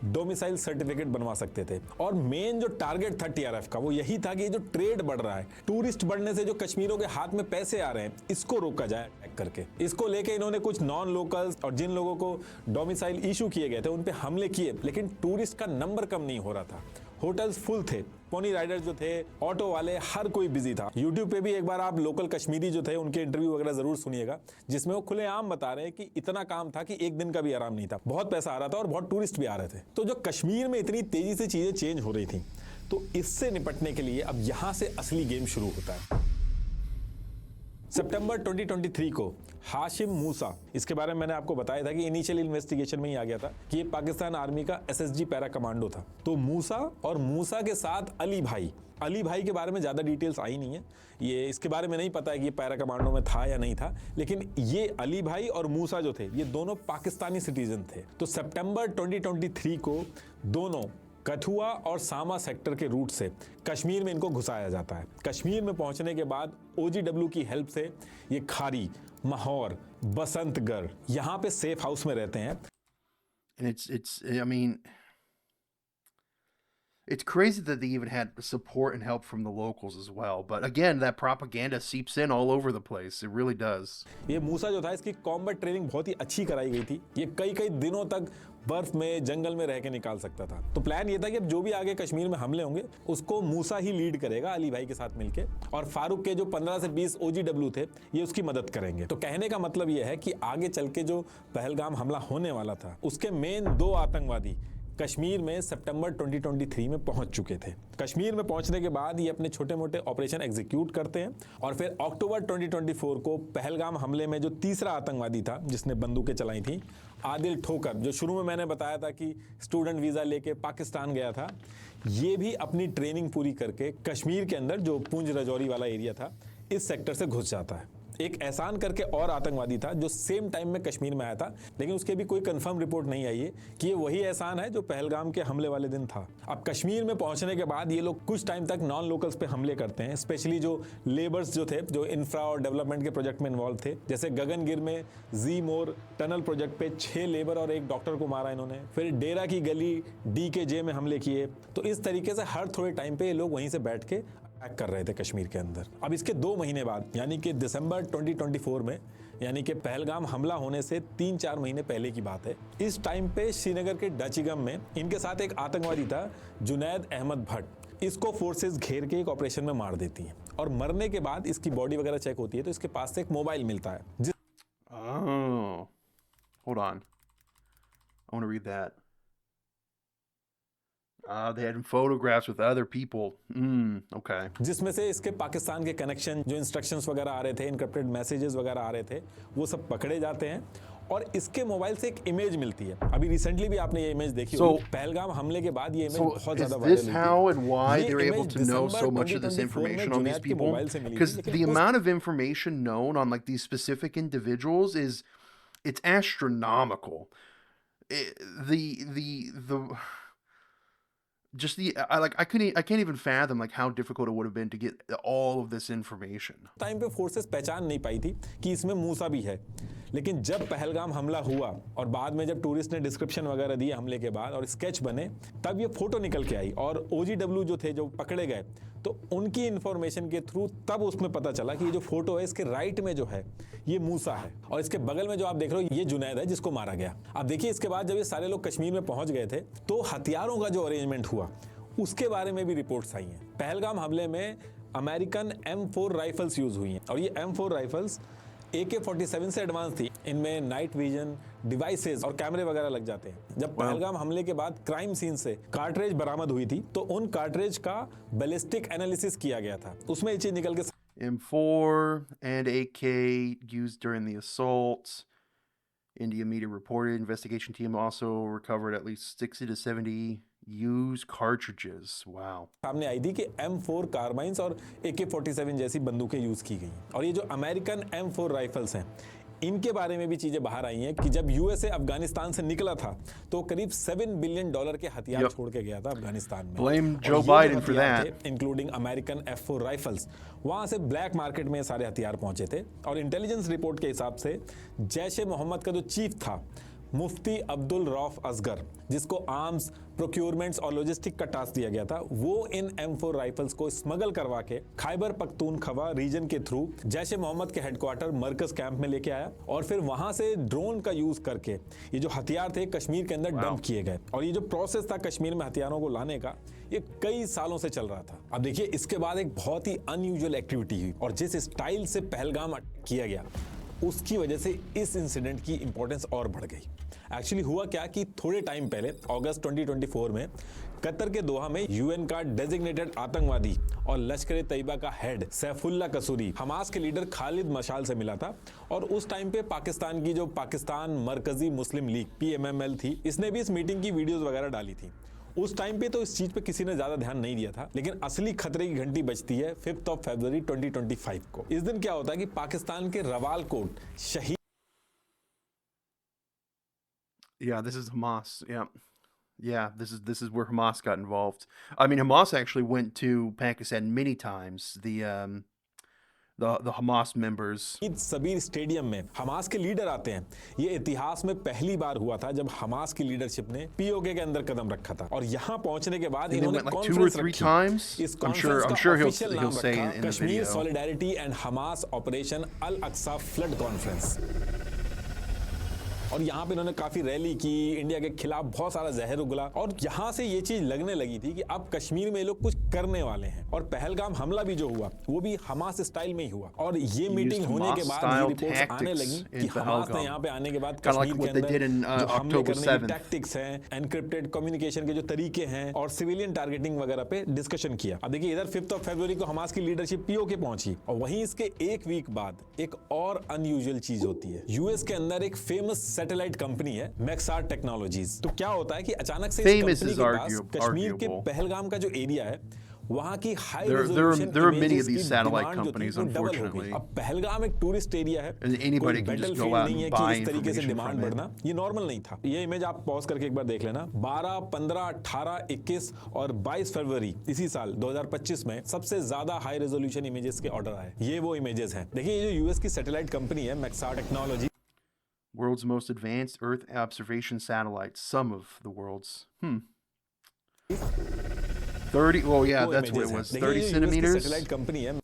B: डोमिसाइल सर्टिफिकेट बनवा सकते थे। और मेन जो टारगेट था TRF का वो यही था कि ये जो ट्रेड बढ़ रहा है, टूरिस्ट बढ़ने से जो कश्मीरियों के हाथ में पैसे आ रहे हैं, इसको रोका जाए अटैक करके। इसको लेके इन्होंने कुछ नॉन लोकल्स और जिन लोगों को डोमिसाइल इशू किए गए थे उन पे हमले किए, लेकिन टूरिस्ट का नंबर कम नहीं हो रहा था। होटल्स फुल थे, पोनी राइडर्स जो थे, ऑटो वाले, हर कोई बिजी था। यूट्यूब पे भी एक बार आप लोकल कश्मीरी जो थे उनके इंटरव्यू वगैरह जरूर सुनिएगा, जिसमें वो खुलेआम बता रहे हैं कि इतना काम था कि एक दिन का भी आराम नहीं था, बहुत पैसा आ रहा था और बहुत टूरिस्ट भी आ रहे थे। तो जो कश्मीर में इतनी तेजी से चीजें चेंज हो रही थी, तो इससे निपटने के लिए अब यहां से असली गेम शुरू होता है। सितंबर 2023 को हाशिम मूसा, इसके बारे में मैंने आपको बताया था कि इनिशियल इन्वेस्टिगेशन में ही आ गया था कि ये पाकिस्तान आर्मी का एसएसजी पैरा कमांडो था। तो मूसा और मूसा के साथ अली भाई के बारे में ज़्यादा डिटेल्स आई नहीं है, ये इसके बारे में नहीं पता है कि ये पैरा कमांडो में था या नहीं था, लेकिन ये अली भाई और मूसा जो थे ये दोनों पाकिस्तानी सिटीजन थे। तो सितंबर 2023 को दोनों कठुआ और सामा सेक्टर के रूट से कश्मीर में इनको घुसाया जाता है। कश्मीर में पहुंचने के बाद OGW की हेल्प से ये खारी, माहौर, बसंतगढ़ यहाँ पे सेफ हाउस में रहते हैं।
A: It's crazy that they even had support and help from the locals as well. But again, that propaganda seeps in all over the place. It really does.
B: ये मूसा जो था, इसकी कॉम्बैट ट्रेनिंग बहुत ही अच्छी कराई गई थी। ये कई दिनों तक बर्फ में, जंगल में रह के निकाल सकता था। तो प्लान ये था कि अब जो भी आगे कश्मीर में हमले होंगे उसको मूसा ही लीड करेगा अली भाई के साथ मिलके, और फारूक के जो 15 से 20 OGW थे ये उसकी मदद करेंगे। तो कहने का मतलब ये है कि आगे चल के जो पहलगाम हमला होने वाला था उसके मेन 2 आतंकवादी कश्मीर में सितंबर 2023 में पहुंच चुके थे। कश्मीर में पहुंचने के बाद ये अपने छोटे मोटे ऑपरेशन एग्जीक्यूट करते हैं, और फिर अक्टूबर 2024 को पहलगाम हमले में जो तीसरा आतंकवादी था जिसने बंदूकें चलाई थी, आदिल ठोकर, जो शुरू में मैंने बताया था कि स्टूडेंट वीज़ा लेके पाकिस्तान गया था, ये भी अपनी ट्रेनिंग पूरी करके कश्मीर के अंदर जो पुंछ राजौरी वाला एरिया था इस सेक्टर से घुस जाता है। एक एहसान करके और आतंकवादी था जो सेम टाइम में कश्मीर में आया था, लेकिन उसके भी कोई कंफर्म रिपोर्ट नहीं आई है कि ये वही एहसान है जो पहलगाम के हमले वाले दिन था। अब कश्मीर में पहुंचने के बाद ये लोग कुछ टाइम तक नॉन लोकल्स पे हमले करते हैं, स्पेशली जो लेबर्स जो थे, जो इंफ्रा और डेवलपमेंट के प्रोजेक्ट में इन्वॉल्व थे। जैसे गगनगिर में जी मोर टनल प्रोजेक्ट पे 6 लेबर और 1 डॉक्टर को मारा इन्होंने। फिर डेरा की गली DKJ में हमले किए। तो इस तरीके से हर थोड़े टाइम पे ये लोग वहीं से बैठ के कर रहे थे कश्मीर के अंदर। अब इसके 2 महीने बाद, यानी कि दिसंबर 2024 में, यानी कि पहलगाम हमला होने से 3-4 महीने पहले की बात है, इस टाइम पे श्रीनगर के डचीगम में इनके साथ एक आतंकवादी था जुनैद अहमद भट्ट। इसको फोर्सेस घेर के एक ऑपरेशन में मार देती हैं, और मरने के बाद इसकी बॉडी वगैरह चेक होती है तो इसके पास से एक मोबाइल मिलता है।
A: Hold on. I want to read that. They had photographs with other people. Okay.
B: जिसमें से इसके पाकिस्तान के कनेक्शन, जो इंस्ट्रक्शंस वगैरह आ रहे थे, इनक्रिप्टेड मैसेजेस वगैरह आ रहे थे, वो सब पकड़े जाते हैं, और इसके मोबाइल से एक इमेज मिलती है। अभी रिसेंटली भी आपने ये इमेज देखी होगी। पहलगाम हमले के बाद ये इमेज बहुत ज्यादा वायरल हुई थी।
A: Is this how and why they're able to know so much of this information on these people? Because the amount of information known on like these specific individuals it's astronomical. I can't even fathom like how difficult it would have been to get all of this information.
B: Time पे फोर्सेस पहचान नहीं पाई थी कि इसमें मूसा भी है, लेकिन जब पहलगाम हमला हुआ और बाद में जब टूरिस्ट ने डिस्क्रिप्शन वगैरह दिए हमले के बाद और स्केच बने, तब ये फोटो निकल के आई, और OGW जो थे, जो पकड़े गए, तो उनकी इंफॉर्मेशन के थ्रू तब उसमें पता चला कि ये जो फोटो है इसके राइट में जो है ये मूसा है, और इसके बगल में जो आप देख रहे हो ये जुनैद है जिसको मारा गया। अब देखिए, इसके बाद जब ये सारे लोग कश्मीर में पहुंच गए थे तो हथियारों का जो अरेंजमेंट हुआ उसके बारे में भी रिपोर्ट्स आई हैं। पहलगाम हमले में अमेरिकन M4 राइफल्स यूज हुई हैं, और ये M4 राइफल्स AK-47 से एडवांस थी। इनमें नाइट विजन डिवाइसेस और कैमरे वगैरह लग जाते हैं। जब पहलगाम हमले के बाद क्राइम सीन से कार्ट्रिज बरामद हुई थी तो उन कार्ट्रिज का बैलिस्टिक एनालिसिस किया गया था, उसमें ये चीज निकल के
A: M4 and AK used during the assaults. India media reported investigation team also recovered at least 60 to 70 used cartridges. Wow.
B: सामने आई थी कि M4 कार्बाइन्स और AK-47 जैसी बंदूकें यूज की गई, और ये जो अमेरिकन M4 राइफल्स हैं इनके बारे में भी चीजें बाहर आई हैं कि जब USA अफगानिस्तान से निकला था तो करीब $7 बिलियन के हथियार छोड़ के गया था अफगानिस्तान में।
A: Blame Joe Biden for that.
B: Including American F4 rifles, वहां से ब्लैक मार्केट में सारे हथियार पहुंचे थे, और इंटेलिजेंस रिपोर्ट के हिसाब से जैश ए मोहम्मद का जो चीफ था मुफ्ती अब्दुल रऊफ असगर, जिसको आर्म्स, प्रोक्योरमेंट्स और लॉजिस्टिक का टास्क दिया गया था, वो इन M4 राइफल्स को स्मगल करवा के खैबर पख्तूनख्वा रीजन के थ्रू जैश ए मोहम्मद के हेडक्वार्टर मरकज कैंप में लेके आया और फिर वहां से ड्रोन का यूज करके ये जो हथियार थे कश्मीर के अंदर डंप किए गए। और ये जो प्रोसेस था कश्मीर में हथियारों को लाने का, ये कई सालों से चल रहा था। अब देखिए, इसके बाद एक बहुत ही अनयूजुअल एक्टिविटी हुई और जिस स्टाइल से पहलगाम किया गया उसकी वजह से इस इंसिडेंट की इंपॉर्टेंस और बढ़ गई। एक्चुअली हुआ क्या कि थोड़े टाइम पहले अगस्त 2024 में कतर के दोहा में यूएन का डेजिग्नेटेड आतंकवादी और लश्कर ए तैयबा का हेड सैफुल्ला कसूरी हमास के लीडर खालिद मशाल से मिला था। और उस टाइम पे पाकिस्तान की जो पाकिस्तान मरकजी मुस्लिम लीग PMML थी, इसने भी इस मीटिंग की वीडियोस वगैरह डाली थी। उस टाइम पे तो इस चीज पे किसी ने ज्यादा ध्यान नहीं दिया था, लेकिन असली खतरे की घंटी बजती है 5 फरवरी 2025 को। इस दिन क्या होता है कि पाकिस्तान के रवालकोट शहीद
A: Yeah, this is Hamas. Yeah, this is where Hamas got involved. I mean, Hamas actually went to Pakistan many times. The Hamas members.
B: Sabir stadium में हमास के लीडर आते हैं। ये इतिहास में पहली बार हुआ था जब हमास की लीडरशिप ने POK के अंदर कदम रखा था। और यहाँ पहुंचने के बाद
A: They
B: इन्होंने
A: went like 2 or
B: कॉन्फ्रेंस
A: 3
B: रखी।
A: times.
B: इस
A: I'm sure
B: कॉन्फ्रेंस का
A: he'll
B: ऑफिशियल नाम
A: say
B: रखा
A: in the
B: Kashmir
A: video.
B: Solidarity and Hamas operation Al Aqsa flood conference. और यहाँ पे इन्होंने काफी रैली की, इंडिया के खिलाफ बहुत सारा जहर उगला और यहाँ से ये चीज लगने लगी थी कि अब कश्मीर में ये लोग कुछ करने वाले हैं। और पहलगाम हमला भी जो हुआ वो भी हमास स्टाइल में ही हुआ। और ये मीटिंग होने के बाद ये रिपोर्ट्स आने लगी कि हमास ने यहाँ पे आने के बाद कश्मीर के अंदर जो हमले करने की टैक्टिक्स हैं, एनक्रिप्टेड कम्युनिकेशन के जो तरीके हैं और सिविलियन टारगेटिंग वगैरह पे डिस्कशन किया। अब देखिए, इधर 5 फरवरी को हमास की लीडरशिप POK पहुंची और वहीं इसके एक वीक बाद एक और अनयूजुअल चीज होती है। यूएस के अंदर एक फेमस सैटेलाइट कंपनी है मैक्सार टेक्नोलॉजीज। तो क्या होता है कि अचानक से इस कंपनी के पास कश्मीर के पहलगाम का जो एरिया है वहां की high resolution
A: there are many of these satellite companies, unfortunately.
B: अब पहलगाम एक टूरिस्ट एरिया है,
A: And anybody can just go out
B: नहीं है
A: and
B: कि
A: buy
B: इस तरीके से
A: information
B: डिमांड
A: from it.
B: बढ़ना ये नॉर्मल नहीं था। ये इमेज आप पॉज करके एक बार देख लेना। 12, 15, 18, 21 और 22 फरवरी इसी साल 2025 में सबसे ज्यादा हाई रेजोल्यूशन इमेजेस के ऑर्डर आए। ये वो इमेजेस हैं। देखिए, ये जो यूएस की सैटेलाइट कंपनी है Maxar technology,
A: World's most advanced Earth observation satellites. Some of the world's. 30. Oh yeah, that's what it was. 30 centimeters.
B: Satellite company है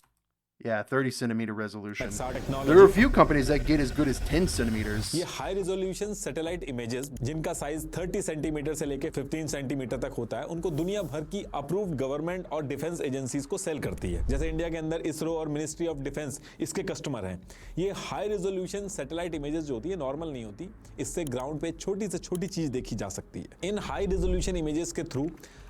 A: Yeah, 30 centimeter resolution.
B: Maxar
A: There are a
B: technology.
A: few companies that get as good as 10 centimeters.
B: ये हाई रेजोल्यूशन सैटेलाइट इमेजेस जिनका साइज 30 सेंटीमीटर से लेके 15 सेंटीमीटर तक होता है, उनको दुनिया भर की अप्रूव्ड गवर्नमेंट और डिफेंस एजेंसीज को सेल करती है। जैसे इंडिया के अंदर इसरो और मिनिस्ट्री ऑफ डिफेंस इसके कस्टमर हैं। ये हाई रेजोल्यूशन सैटेलाइट इमेजेस जो होती है नॉर्मल नहीं होती, इससे ग्राउंड पे छोटी से छोटी चीज देखी जा सकती है। इन हाई रेजोल्यूशन इमेजेस के थ्रू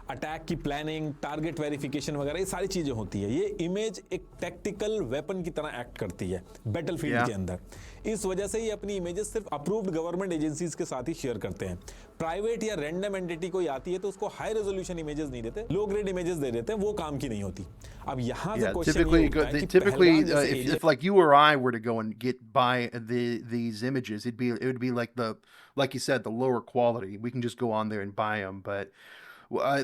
B: अटैक की प्लानिंग, टारगेट वेरिफिकेशन वगैरह ये सारी चीजें होती है। ये इमेज एक टैक्टिकल वेपन की तरह एक्ट करती है बैटलफील्ड के अंदर। इस वजह से ये अपनी इमेजेस सिर्फ अप्रूव्ड गवर्नमेंट एजेंसीज के साथ ही शेयर करते हैं। प्राइवेट या रैंडम एंटिटी कोई आती है तो उसको हाई रेजोल्यूशन इमेजेस नहीं देते, लो ग्रेड इमेजेस दे देते हैं, वो काम की नहीं होती। अब यहाँ से क्वेश्चन ये उठता है कि
A: typically
B: पहलगाम जैसे area
A: if like you or I were to go and get buy these images, it would be like you said, the lower quality. We can just go on there and buy them, but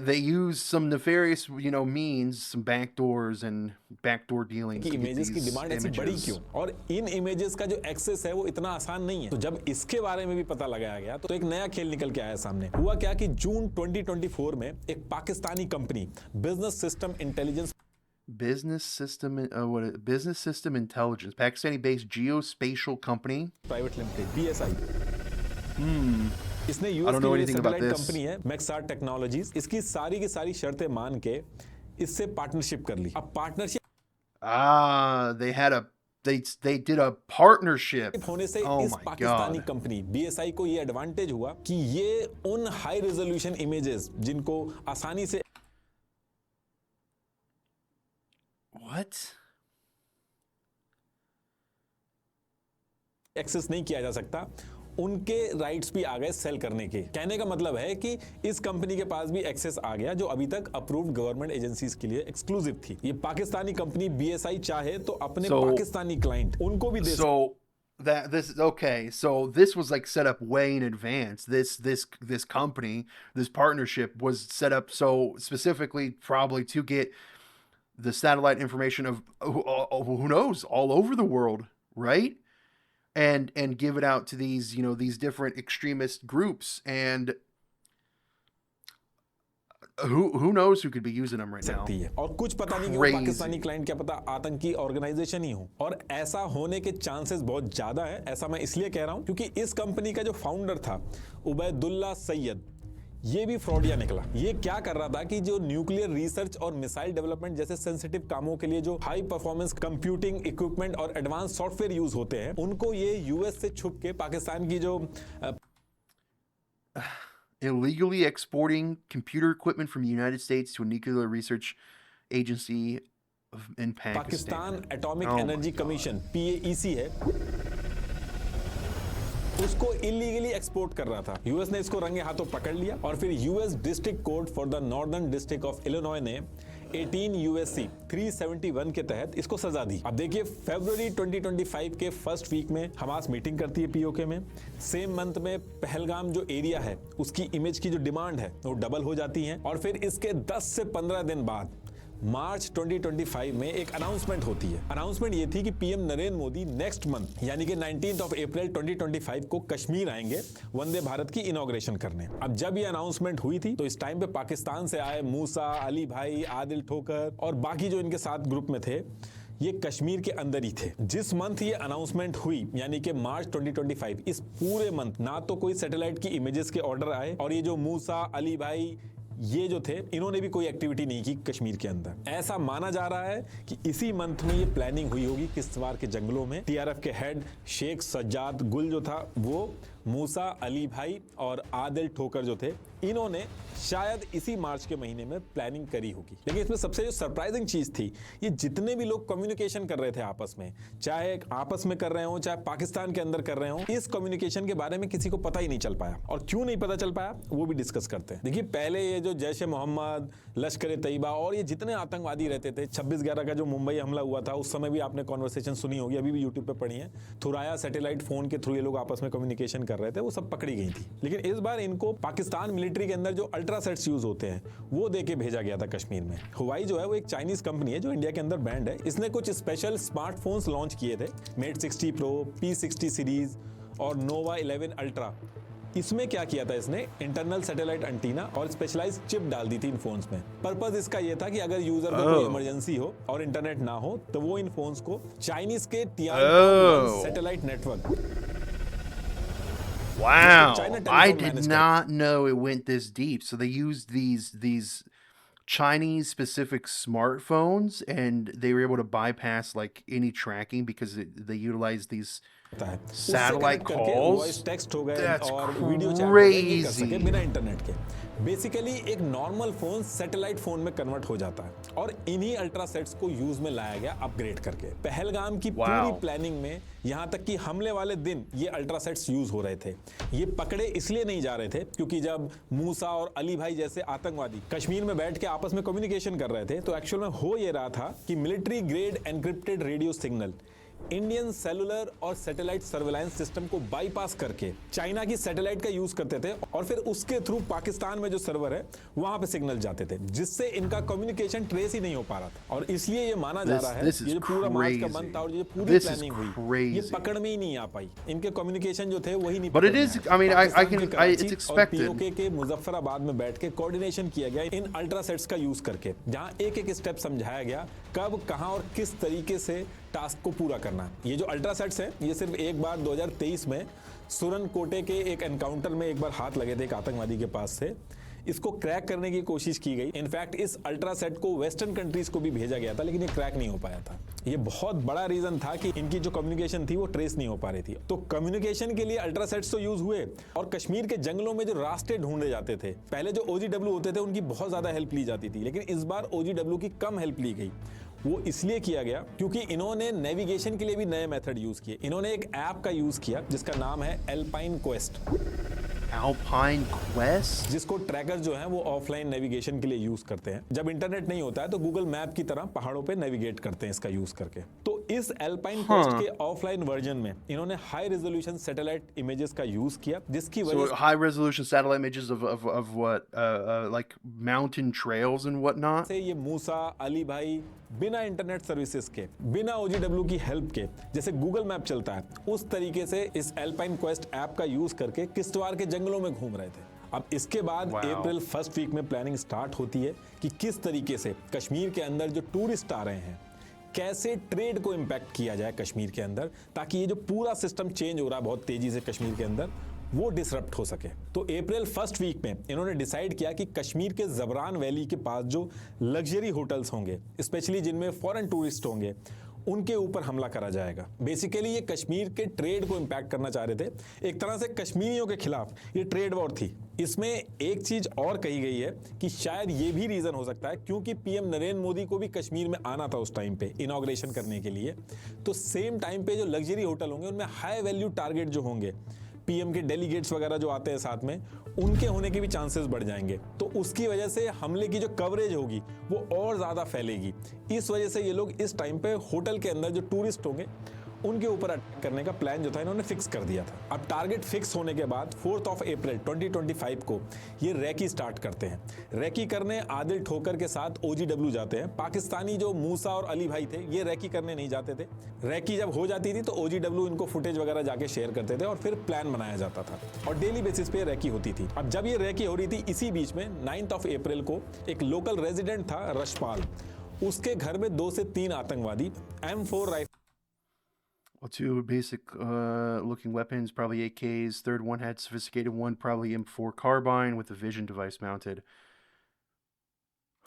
A: they use some nefarious means, some backdoors and backdoor dealings
B: कि
A: to get
B: इमेजेस की
A: these
B: डिमांड ऐसी बड़ी
A: images.
B: क्यों, और इन इमेजेस का जो एक्सेस है वो इतना आसान नहीं है। तो जब इसके बारे में भी पता लगाया गया तो एक नया खेल निकल के आया सामने। हुआ क्या कि जून 2024 में एक Pakistani company business system intelligence
A: Business System Intelligence, Pakistani-based geospatial company.
B: Private limited BSI, इसने
A: I
B: यूएस
A: don't know
B: की
A: anything about
B: satellite
A: this.
B: Company है मैक्सार टेक्नोलॉजीज, इसकी सारी की सारी शर्तें मान के इससे पार्टनरशिप कर ली। अब partnership
A: They did a partnership.
B: होने से
A: Oh
B: इस
A: my
B: Pakistani
A: God.
B: Company BSI को ये एडवांटेज हुआ कि ये उन हाई रेजोल्यूशन इमेजेस जिनको आसानी से
A: What?
B: एक्सेस नहीं किया जा सकता, उनके राइट्स भी आ गए सेल करने के। कहने का मतलब है कि इस कंपनी के पास भी एक्सेस आ गया जो अभी तक अप्रूव्ड गवर्नमेंट एजेंसीज के लिए एक्सक्लूसिव थी। ये पाकिस्तानी कंपनी BSI चाहे तो अपने पाकिस्तानी क्लाइंट उनको भी दे
A: So this was like set up way in advance. This company, this partnership was set up so specifically probably to get the satellite information of who knows all over the world, right? and give it out to these, these different extremist groups, and who knows who could be using them right now.
B: सकती है और कुछ पता नहीं कि वो
A: Crazy.
B: पाकिस्तानी क्लाइंट क्या पता आतंकी ऑर्गेनाइजेशन ही हो, और ऐसा होने के चांसेस बहुत ज्यादा है। ऐसा मैं इसलिए कह रहा हूं क्योंकि इस कंपनी का जो फाउंडर था उबैदुल्ला सैयद, ये भी फ्रॉडिया निकला। ये क्या कर रहा था कि जो न्यूक्लियर रिसर्च और मिसाइल डेवलपमेंट जैसे सेंसिटिव कामों के लिए जो हाई परफॉर्मेंस कंप्यूटिंग इक्विपमेंट और एडवांस सॉफ्टवेयर यूज होते हैं, उनको ये यूएस से छुप के पाकिस्तान की जो
A: Illegally exporting computer equipment from the United States to a nuclear research agency in Pakistan.
B: Pakistan atomic
A: Oh my
B: energy
A: God.
B: Commission PAEC है, उसको इलीगली एक्सपोर्ट कर रहा था। यूएस ने इसको रंगे हाथों पकड़ लिया और फिर US district court for the northern district of Illinois ने 18 USC 371 के तहत इसको सजा दी। अब देखिए फरवरी 2025 के फर्स्ट वीक में हमास मीटिंग करती है पीओके में। सेम मंथ में पहलगाम जो एरिया है उसकी इमेज की जो डिमांड है वो डबल हो जाती है, और फिर इसके 10 से 15 दिन बाद मार्च 2025 में एक अनाउंसमेंट होती है। अनाउंसमेंट ये थी कि PM Narendra Modi next month यानी कि 19 अप्रैल 2025 को कश्मीर आएंगे वंदे भारत की इनॉग्रेशन करने। अब जब ये अनाउंसमेंट हुई थी तो इस टाइम पे पाकिस्तान से आए मूसा, अली भाई, आदिल ठोकर और बाकी जो इनके साथ ग्रुप में थे, ये कश्मीर के अंदर ही थे। जिस मंथ ये अनाउंसमेंट हुई यानी कि मार्च 2025, इस पूरे मंथ ना तो कोई सैटेलाइट की इमेजेस के ऑर्डर आए, और ये जो मूसा, अली भाई ये जो थे इन्होंने भी कोई एक्टिविटी नहीं की कश्मीर के अंदर। ऐसा माना जा रहा है कि इसी मंथ में ये प्लानिंग हुई होगी किश्तवाड़ के जंगलों में। टीआरएफ के हेड शेख सज्जाद गुल जो था वो, मूसा, अली भाई और आदिल ठोकर जो थे, इन्होंने शायद इसी मार्च के महीने में प्लानिंग करी होगी। लेकिन इसमें सबसे जो सरप्राइजिंग चीज थी, ये जितने भी लोग कम्युनिकेशन कर रहे थे आपस में, चाहे आपस में कर रहे हो चाहे पाकिस्तान के अंदर कर रहे हो, इस कम्युनिकेशन के बारे में किसी को पता ही नहीं चल पाया। और क्यों नहीं पता चल पाया वो भी डिस्कस करते हैं। देखिए पहले ये जो जैश ए मोहम्मद, लश्कर तैयबा और ये जितने आतंकवादी रहते थे, 26/11 का जो मुंबई हमला हुआ था उस समय भी आपने कॉन्वर्सेशन सुनी होगी, अभी भी यूट्यूब पे पढ़ी है। थुराया सैटेलाइट फोन के थ्रू ये लोग आपस में कम्युनिकेशन कर रहे थे, वो सब पकड़ी गई थी। लेकिन इस बार इनको पाकिस्तान मिलिट्री के अंदर जो अल्ट्रासेट्स यूज होते हैं वो देके भेजा गया था कश्मीर में। हुवाई जो है वो एक चाइनीज कंपनी है जो इंडिया के अंदर बैंड है। इसने कुछ स्पेशल स्मार्टफोन्स लॉन्च किए थे, मेट 60 प्रो, P60 सीरीज और नोवा 11 अल्ट्रा। इसमें क्या किया था, इसने इंटरनल सैटेलाइट एंटीना और स्पेशलाइज्ड चिप डाल दी थी इन फोन्स में। पर्पस इसका ये था कि अगर यूजर को कोई इमरजेंसी हो और इंटरनेट ना हो तो वो इन फोन्स को चाइनीज के Tianping satellite network.
A: Wow,
B: China Telecom
A: I did
B: managed
A: not know it went this deep. So they used these Chinese specific smartphones, and they were able to bypass like any tracking because they utilize these satellite calls.
B: Voice text हो गए
A: That's
B: और वीडियो चैट हो गए, ये कर
A: crazy.
B: सके बिना इंटरनेट के। बेसिकली एक नॉर्मल फोन सैटेलाइट फोन में कन्वर्ट हो जाता है, और इन्हीं अल्ट्रासेट्स को यूज में लाया गया अपग्रेड करके। पहलगाम की
A: Wow.
B: पूरी प्लानिंग में यहां तक कि हमले वाले दिन ये अल्ट्रासेट्स यूज हो रहे थे। ये पकड़े इसलिए नहीं जा रहे थे क्योंकि जब मूसा और अली भाई जैसे आतंकवादी कश्मीर में बैठ के आपस में कम्युनिकेशन कर रहे थे तो एक्चुअल में हो ये रहा था कि military grade encrypted radio signal Indian cellular और सैटेलाइट सर्वेलांस सिस्टम को बाईपास करके चाइना की सैटेलाइट का यूज करते थे, और फिर उसके थ्रू पाकिस्तान में जो सर्वर है वहां पे सिग्नल जाते थे, जिससे इनका कम्युनिकेशन ट्रेस ही नहीं हो पा रहा था। और इसलिए ये माना जा रहा है
A: This is
B: ये जो पूरा मार्च का
A: crazy.
B: मंथ था और ये पूरी
A: This is
B: प्लानिंग हुई, ये
A: crazy.
B: पकड़ में ही नहीं आ पाई। इनके कम्युनिकेशन जो थे वही नहीं
A: But it
B: पकड़ में
A: is-
B: आए।
A: I mean, I
B: Pakistan
A: can-
B: के
A: I-
B: कराची
A: it's
B: और
A: expected.
B: POK के मुजफ्फराबाद में बैठ के कोऑर्डिनेशन किया गया इन अल्ट्रासेट्स का यूज करके, जहां एक एक स्टेप समझाया गया कब, कहां और किस तरीके से टास्क को पूरा करना है। ये जो अल्ट्रासेट्स हैं ये सिर्फ एक बार 2023 में सुरन कोटे के एक एनकाउंटर में एक बार हाथ लगे थे एक आतंकवादी के पास से, इसको क्रैक करने की कोशिश की गई। इनफैक्ट इस अल्ट्रासेट को वेस्टर्न कंट्रीज को भी भेजा गया था लेकिन ये क्रैक नहीं हो पाया था। ये बहुत बड़ा रीजन था कि इनकी जो कम्युनिकेशन थी वो ट्रेस नहीं हो पा रही थी। तो कम्युनिकेशन के लिए अल्ट्रासेट्स तो यूज हुए, और कश्मीर के जंगलों में जो रास्ते ढूंढे जाते थे, पहले जो OGW होते थे उनकी बहुत ज्यादा हेल्प ली जाती थी, लेकिन इस बार OGW की कम हेल्प ली गई। वो इसलिए किया गया क्योंकि इन्होंने नेविगेशन के लिए भी नए मेथड यूज किए। इन्होंने एक ऐप का यूज किया जिसका नाम है एल्पाइन क्वेस्ट,
A: Alpine Quest?
B: जिसको ट्रैकर जो है वो ऑफलाइन नेविगेशन के लिए यूज करते हैं। जब इंटरनेट नहीं होता है तो गूगल मैप की तरह पहाड़ों पे नेविगेट करते हैं इसका यूज करके। तो इस एल्पाइन क्वेस्ट के ऑफलाइन वर्जन में इन्होंने हाई रेजोल्यूशन सैटेलाइट इमेजेस का यूज किया, जिसकी
A: So
B: वजह
A: high resolution satellite images of what like mountain trails and whatnot.
B: से ये मूसा, अली भाई बिना इंटरनेट सर्विसेज के, बिना OGW की हेल्प के, जैसे गूगल मैप चलता है उस तरीके से इस एल्पाइन क्वेस्ट ऐप का यूज करके किश्तवाड़ के जंगलों में घूम रहे थे। अब इसके बाद अप्रैल फर्स्ट वीक में प्लानिंग स्टार्ट होती है कि किस तरीके से कश्मीर के अंदर जो टूरिस्ट आ रहे हैं, कैसे ट्रेड को इंपैक्ट किया जाए कश्मीर के अंदर, ताकि ये जो पूरा सिस्टम चेंज हो रहा है बहुत तेजी से कश्मीर के अंदर, वो डिसरप्ट हो सके। तो अप्रैल फर्स्ट वीक में इन्होंने डिसाइड किया कि कश्मीर के जबरान वैली के पास जो लग्जरी होटल्स होंगे, स्पेशली जिनमें फॉरेन टूरिस्ट होंगे, उनके ऊपर हमला करा जाएगा। बेसिकली ये कश्मीर के ट्रेड को इंपैक्ट करना चाह रहे थे। एक तरह से कश्मीरियों के खिलाफ ये ट्रेड वॉर थी। इसमें एक चीज और कही गई है कि शायद ये भी रीजन हो सकता है क्योंकि पीएम नरेंद्र मोदी को भी कश्मीर में आना था उस टाइम पे इनॉग्रेशन करने के लिए, तो सेम टाइम पे जो लग्जरी होटल होंगे उनमें हाई वैल्यू टारगेट जो होंगे, पीएम के डेलीगेट्स वगैरह जो आते हैं साथ में, उनके होने के भी चांसेस बढ़ जाएंगे। तो उसकी वजह से हमले की जो कवरेज होगी वो और ज्यादा फैलेगी। इस वजह से ये लोग इस टाइम पे होटल के अंदर जो टूरिस्ट होंगे उनके ऊपर अटैक करने का प्लान जो था इन्होंने फिक्स कर दिया था। अब टारगेट फिक्स होने के बाद 4 अप्रैल 2025 को ये रैकी स्टार्ट करते हैं। रैकी करने आदिल ठोकर के साथ OGW जाते हैं। पाकिस्तानी जो मूसा और अली भाई थे ये रैकी करने नहीं जाते थे। रैकी जब हो जाती थी तो OGW इनको फुटेज वगैरह जाके शेयर करते थे और फिर प्लान बनाया जाता था और डेली बेसिस पे रैकी होती थी। अब जब ये रैकी हो रही थी इसी बीच में 9 अप्रैल को एक लोकल रेजिडेंट था रशपाल, उसके घर में 2 से 3 आतंकवादी M4 rifle,
A: Well, 2 basic looking weapons, probably AKs. Third one had sophisticated one, probably M4 carbine with a vision device mounted.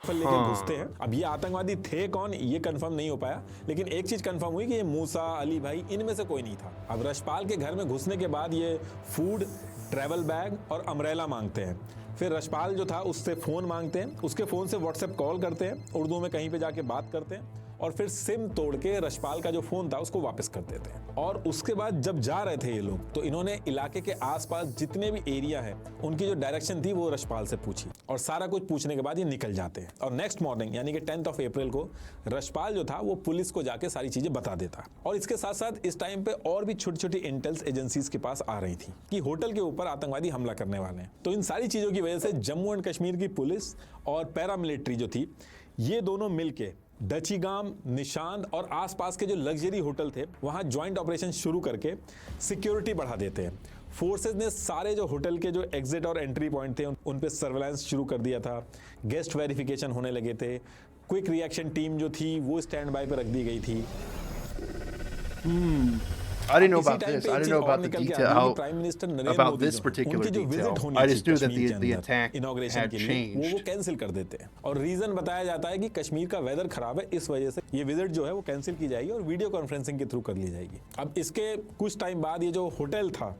B: लेके घुसते हैं। अब ये आतंकवादी थे कौन ये कंफर्म नहीं हो पाया, लेकिन एक चीज कंफर्म हुई कि ये मूसा, अली भाई, इनमें से कोई नहीं था। अब रशपाल के घर में घुसने के बाद ये फूड, ट्रैवल बैग और अम्ब्रेला मांगते हैं। फिर रशपाल जो था उससे फोन मांगते हैं, उसके फोन से व्हाट्सएप कॉल करते हैं, उर्दू में कहीं पे जाके बात करते हैं और फिर सिम तोड़ के रशपाल का जो फोन था उसको वापस कर देते हैं। और उसके बाद जब जा रहे थे ये लोग तो इन्होंने इलाके के आसपास जितने भी एरिया है उनकी जो डायरेक्शन थी वो रशपाल से पूछी और सारा कुछ पूछने के बाद ये निकल जाते हैं। और नेक्स्ट मॉर्निंग यानी कि 10 अप्रैल को रशपाल जो था वो पुलिस को जाके सारी चीजें बता देता। और इसके साथ साथ इस टाइम पे और भी छोटी छोटी इंटेल्स एजेंसीज के पास आ रही थी कि होटल के ऊपर आतंकवादी हमला करने वाले हैं। तो इन सारी चीजों की वजह से जम्मू एंड कश्मीर की पुलिस और पैरामिलिट्री जो थी ये दोनों मिलके दचीगाम, निशांत और आसपास के जो लग्जरी होटल थे वहां ज्वाइंट ऑपरेशन शुरू करके सिक्योरिटी बढ़ा देते हैं। फोर्सेस ने सारे जो होटल के जो एग्जिट और एंट्री पॉइंट थे उन पे सर्वेलेंस शुरू कर दिया था। गेस्ट वेरिफिकेशन होने लगे थे। क्विक रिएक्शन टीम जो थी वो स्टैंड बाय पे रख दी गई थी।
A: I didn't know about this. I didn't know about the detail about this particular detail. I just knew that the attack had changed.
B: वो कैंसिल कर देते हैं और रीजन बताया जाता है कि कश्मीर का वेदर खराब है, इस वजह से ये विजिट जो है वो कैंसिल की जाएगी और वीडियो कॉन्फ्रेंसिंग के थ्रू कर ली जाएगी। अब इसके कुछ टाइम बाद ये जो होटल था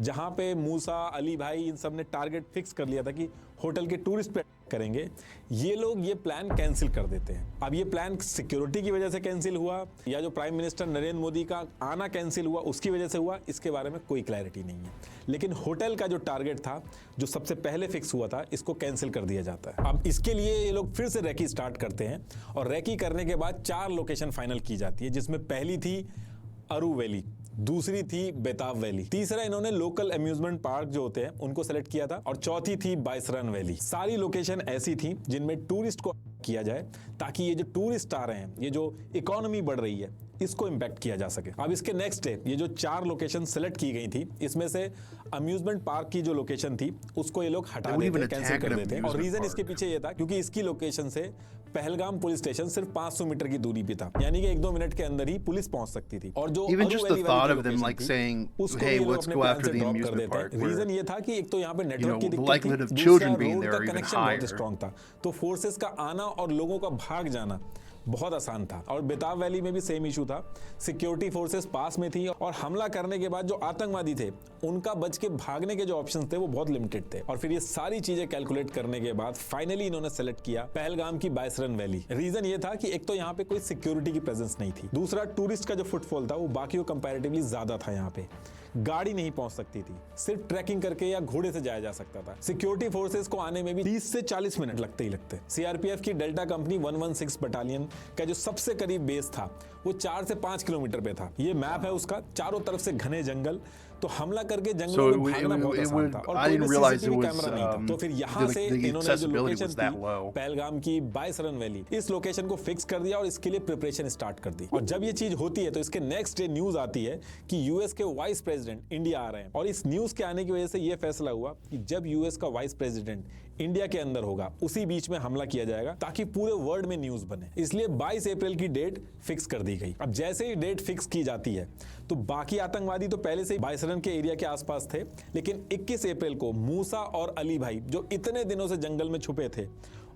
B: जहां पे मूसा, अली भाई इन सब ने टारगेट फिक्स कर लिया था कि होटल के टूरिस्ट पे करेंगे, ये लोग ये प्लान कैंसिल कर देते हैं। अब ये प्लान सिक्योरिटी की वजह से कैंसिल हुआ या जो प्राइम मिनिस्टर नरेंद्र मोदी का आना कैंसिल हुआ उसकी वजह से हुआ, इसके बारे में कोई क्लैरिटी नहीं है। लेकिन होटल का जो टारगेट था जो सबसे पहले फिक्स हुआ था इसको कैंसिल कर दिया जाता है। अब इसके लिए ये लोग फिर से रैकी स्टार्ट करते हैं और रैकी करने के बाद 4 लोकेशन फाइनल की जाती है, जिसमें पहली थी अरू वैली, दूसरी थी बेताब वैली, तीसरा इन्होंने लोकल अम्यूजमेंट पार्क जो होते हैं उनको सेलेक्ट किया था और चौथी थी बाइसरन वैली। सारी लोकेशन ऐसी थी जिनमें टूरिस्ट को किया जाए ताकि ये जो टूरिस्ट आ रहे हैं, ये जो इकोनॉमी बढ़ रही है, इसको इंपैक्ट किया जा सके। अब इसके नेक्स्ट डे ये जो 4 लोकेशन सेलेक्ट की गई थी इसमें से अम्यूजमेंट पार्क की जो लोकेशन थी उसको ये लोग हटा देते, कैंसिल कर देते हैं। और रीजन इसके पीछे ये था क्योंकि इसकी लोकेशन से पहलगाम पुलिस स्टेशन सिर्फ 500 मीटर की दूरी पे था, यानी कि 1-2 मिनट के अंदर ही पुलिस पहुंच सकती थी। और जो
A: even just the thought of them like saying, "Hey, let's go after the amusement park."
B: Reason ये था कि एक तो यहाँ पे नेटवर्क की
A: the likelihood of children being there are even
B: connection बहुत स्ट्रॉन्ग था, तो फोर्सेस का आना और लोगों का भाग जाना बहुत आसान था। और बेताब वैली में भी सेम इशू था, सिक्योरिटी फोर्सेस पास में थी और हमला करने के बाद जो आतंकवादी थे उनका बच के भागने के जो ऑप्शंस थे वो बहुत लिमिटेड थे। और फिर ये सारी चीजें कैलकुलेट करने के बाद फाइनली इन्होंने सेलेक्ट किया पहलगाम की बाइसरन वैली। रीजन ये था कि एक तो यहाँ पे कोई सिक्योरिटी की प्रेजेंस नहीं थी, दूसरा टूरिस्ट का जो फुटफॉल था वो बाकियों कंपैरेटिवली ज्यादा था। यहाँ पे गाड़ी नहीं पहुंच सकती थी, सिर्फ ट्रैकिंग करके या घोड़े से जाया जा सकता था। सिक्योरिटी फोर्सेस को आने में भी 30 से 40 मिनट लगते ही लगते। सीआरपीएफ की डेल्टा कंपनी 116 बटालियन का जो सबसे करीब बेस था वो 4 से 5 किलोमीटर पे था। ये मैप है उसका, चारों तरफ से घने जंगल, तो हमला करके जंगलों
A: So
B: में भागना बहुत आसान था और
A: I
B: कोई
A: didn't
B: भी
A: realize it
B: CCTV
A: was
B: camera नहीं था। तो फिर यहाँ से
A: the
B: इन्होंने जो
A: accessibility
B: लोकेशन
A: was that
B: थी
A: low.
B: पहलगाम की 22 रन वैली, इस लोकेशन को फिक्स कर दिया और इसके लिए प्रिपरेशन स्टार्ट कर दी। और जब ये चीज होती है तो इसके नेक्स्ट डे न्यूज आती है कि यूएस के वाइस प्रेसिडेंट इंडिया आ रहे हैं। और इस न्यूज के आने की वजह से यह फैसला हुआ कि जब यूएस का वाइस प्रेसिडेंट इंडिया के अंदर होगा उसी बीच में हमला किया जाएगा ताकि पूरे वर्ल्ड में न्यूज बने। इसलिए 22 अप्रैल की डेट फिक्स कर दी गई। अब जैसे ही डेट फिक्स की जाती है तो बाकी आतंकवादी तो पहले से ही 22 रन के एरिया के आसपास थे, लेकिन 21 अप्रैल को मूसा और अली भाई जो इतने दिनों से जंगल में छुपे थे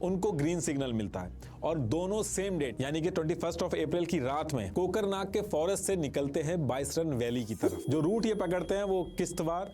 B: उनको ग्रीन सिग्नल मिलता है और दोनों सेम डेट यानी कि 21 अप्रैल की रात में कोकरनाग के फॉरेस्ट से निकलते हैं 22 रन वैली की तरफ। जो रूट ये पकड़ते हैं वो किश्तवाड़,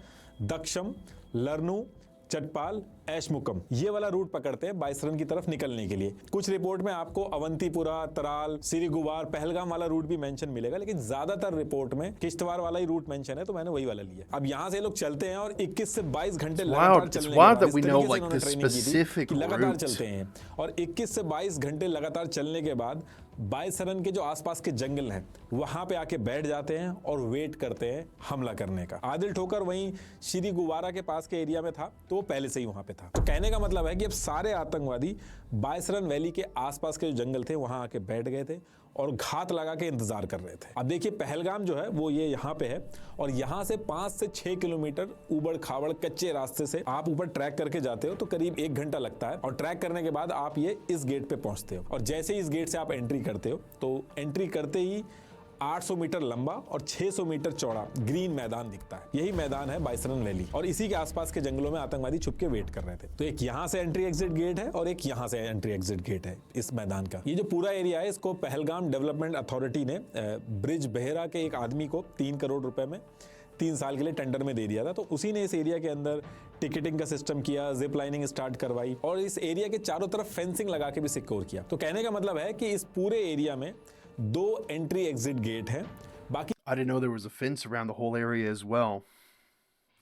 B: दक्षम, लरनू, चटपाल, ऐशमुकम ये वाला रूट पकड़ते हैं 22 रन की तरफ निकलने के लिए। कुछ रिपोर्ट में आपको अवंतीपुरा, तराल, सिरीगुबार, पहलगाम वाला रूट भी मेंशन मिलेगा, लेकिन ज्यादातर रिपोर्ट में किश्तवाड़ वाला ही रूट मेंशन है, तो मैंने वही वाला लिया। अब यहाँ से लोग चलते हैं और 21 से 22 घंटे लगातार चलने के बाद इस तरीके से इन्होंने ट्रेनिंग की थी कि लगातार चलते हैं और 21 से 22 घंटे लगातार चलने के बाद 22 रन के जो आसपास के जंगल हैं वहां पे आके बैठ जाते हैं और वेट करते हैं हमला करने का। आदिल ठोकर वहीं श्री गुवारा के पास के एरिया में था, तो वो पहले से ही वहां पे था। तो कहने का मतलब है कि अब सारे आतंकवादी 22 रन वैली के आसपास के जो जंगल थे वहां आके बैठ गए थे और घात लगा के इंतजार कर रहे थे। अब देखिए पहलगाम जो है वो ये यहाँ पे है और यहाँ से 5 से 6 किलोमीटर ऊबड़ खाबड़ कच्चे रास्ते से आप ऊपर ट्रैक करके जाते हो तो करीब 1 घंटा लगता है और ट्रैक करने के बाद आप ये इस गेट पे पहुंचते हो और जैसे ही इस गेट से आप एंट्री करते हो तो एंट्री करते ही 800 मीटर लंबा और 600 मीटर चौड़ा ग्रीन मैदान दिखता है। यही मैदान है 22 रन वैली और इसी के आसपास के जंगलों में आतंकवादी छुप के वेट कर रहे थे। तो एक यहाँ से एंट्री एग्जिट गेट है और एक यहाँ से एंट्री एग्जिट गेट है इस मैदान का। ये जो पूरा एरिया है इसको पहलगाम डेवलपमेंट अथॉरिटी ने ब्रिज बेहरा के एक आदमी को 3 करोड़ रुपए में 3 साल के लिए टेंडर में दे दिया था। तो उसी ने इस एरिया के अंदर टिकटिंग का सिस्टम किया, जिप लाइनिंग स्टार्ट करवाई और इस एरिया के चारों तरफ फेंसिंग लगा के भी सिक्योर किया। तो कहने का मतलब है कि इस पूरे एरिया में 2 एंट्री एग्जिट गेट है। बाकी
A: I didn't know there was a fence around the whole area as well.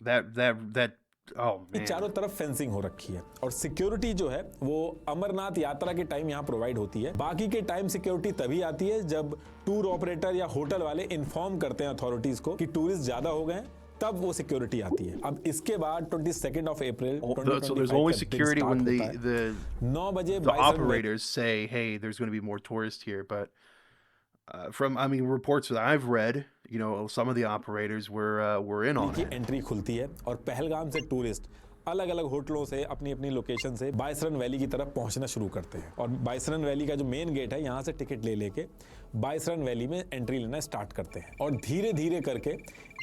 A: That oh man.
B: चारों तरफ फेंसिंग हो रखी है और सिक्योरिटी जो है वो अमरनाथ यात्रा के टाइम यहाँ प्रोवाइड होती है। बाकी के टाइम सिक्योरिटी तभी आती है जब टूर ऑपरेटर या होटल वाले इन्फॉर्म करते हैं अथॉरिटीज को कि टूरिस्ट ज्यादा हो गए, तब वो सिक्योरिटी आती है। अब इसके बाद 22 अप्रैल
A: So there's only security when the
B: 9 बजे
A: the operators say, hey, there's going to be more tourists here. But reports that I've read, some of the operators were in on
B: की
A: it.
B: एंट्री खुलती है और पहलगाम से टूरिस्ट अलग अलग होटलों से अपनी अपनी लोकेशन से 22 रन वैली की तरफ पहुंचना शुरू करते हैं और 22 रन वैली का जो मेन गेट है यहाँ से टिकट ले लेके 22 रन वैली में एंट्री लेना स्टार्ट करते हैं और धीरे धीरे करके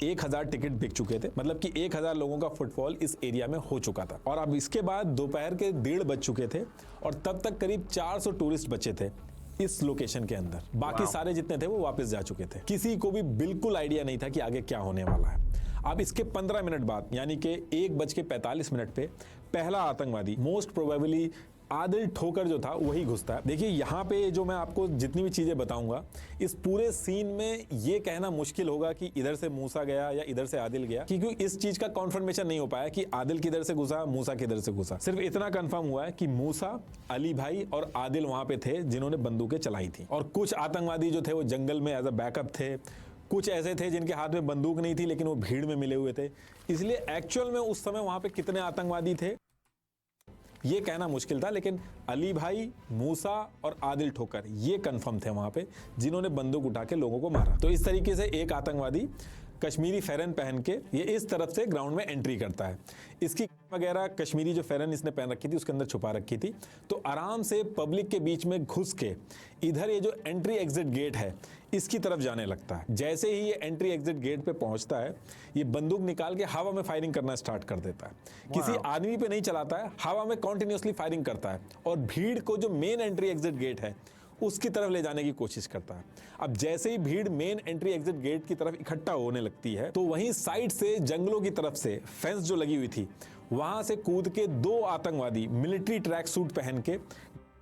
B: 1000 टिकट बिक चुके थे। मतलब कि 1000 लोगों का फुटफॉल इस एरिया में हो चुका था और अब इसके बाद दोपहर के 1:30 बज चुके थे और तब तक करीब 400 टूरिस्ट बचे थे इस लोकेशन के अंदर। बाकी सारे जितने थे वो वापस जा चुके थे। किसी को भी बिल्कुल आइडिया नहीं था कि आगे क्या होने वाला है। अब इसके 15 मिनट बाद यानी कि 1:45 पे पहला आतंकवादी मोस्ट प्रोबेबली आदिल ठोकर जो था वही घुसता है। देखिए यहाँ पे जो मैं आपको जितनी भी चीजें बताऊंगा इस पूरे सीन में ये कहना मुश्किल होगा कि इधर से मूसा गया या इधर से आदिल गया, क्योंकि इस चीज का कॉन्फर्मेशन नहीं हो पाया कि आदिल किधर से घुसा, मूसा किधर से घुसा। सिर्फ इतना कंफर्म हुआ है कि मूसा, अली भाई और आदिल वहां पे थे जिन्होंने बंदूकें चलाई थी और कुछ आतंकवादी जो थे वो जंगल में एज अ बैकअप थे। कुछ ऐसे थे जिनके हाथ में बंदूक नहीं थी लेकिन वो भीड़ में मिले हुए थे। इसलिए एक्चुअल में उस समय वहां पे कितने आतंकवादी थे ये कहना मुश्किल था, लेकिन अली भाई, मूसा और आदिल ठोकर ये कंफर्म थे वहां पे जिन्होंने बंदूक उठा के लोगों को मारा। तो इस तरीके से एक आतंकवादी कश्मीरी फेरन पहन के ये इस तरफ से ग्राउंड में एंट्री करता है। इसकी वगैरह कश्मीरी जो फेरन इसने पहन रखी थी उसके अंदर छुपा रखी थी, तो आराम से पब्लिक के बीच में घुस के इधर ये जो एंट्री एग्जिट गेट है इसकी तरफ जाने लगता है। जैसे ही ये एंट्री एग्जिट गेट पे पहुंचता है ये बंदूक निकाल के हवा में फायरिंग करना स्टार्ट कर देता है। किसी आदमी पे नहीं चलाता है, हवा में कॉन्टिन्यूसली फायरिंग करता है और भीड़ को जो मेन एंट्री एग्जिट गेट है उसकी तरफ ले जाने की कोशिश करता है। अब जैसे ही भीड़ मेन एंट्री एग्जिट गेट की तरफ इकट्ठा होने लगती है तो वहीं साइड से जंगलों की तरफ से फेंस जो लगी हुई थी वहां से कूद के 2 आतंकवादी मिलिट्री ट्रैक सूट पहन के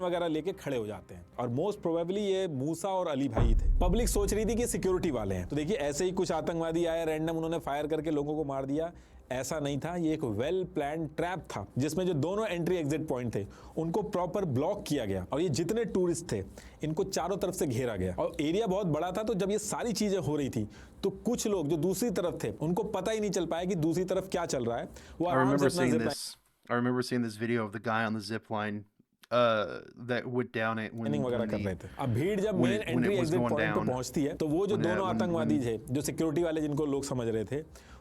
B: वगैरह लेके खड़े हो जाते हैं और मोस्ट प्रोबेबली ये मूसा और अली भाई थे। पब्लिक सोच रही थी कि सिक्योरिटी वाले हैं, तो देखिए ऐसे ही कुछ आतंकवादी आए रैंडम, उन्होंने फायर करके लोगों को मार दिया। ऐसा नहीं था, ये एक वेल प्लान ट्रैप था जिसमें जो दोनों एंट्री एग्जिट पॉइंट थे उनको प्रॉपर ब्लॉक किया गया और ये जितने टूरिस्ट थे इनको चारों तरफ से घेरा गया और एरिया बहुत बड़ा था। तो जब ये सारी चीजें हो रही थी तो कुछ लोग जो दूसरी तरफ थे उनको पता ही नहीं चल पाया कि दूसरी तरफ क्या चल रहा है। वो
A: I
B: आराम से
A: remember
B: अपना
A: seeing
B: zip
A: this. I remember seeing this video of the guy on the zip line that went down it when,
B: lining वगैरह
A: when
B: कर रहे
A: the
B: थे। अब भीड़ जब
A: when
B: main
A: it- when
B: entry
A: it was
B: exit
A: going
B: point पे
A: down,
B: पहुंचती है तो वो जो
A: when
B: दोनों
A: when-
B: आतंकवादी थे जो सिक्योरिटी वाले जिनको लोग समझ रहे थे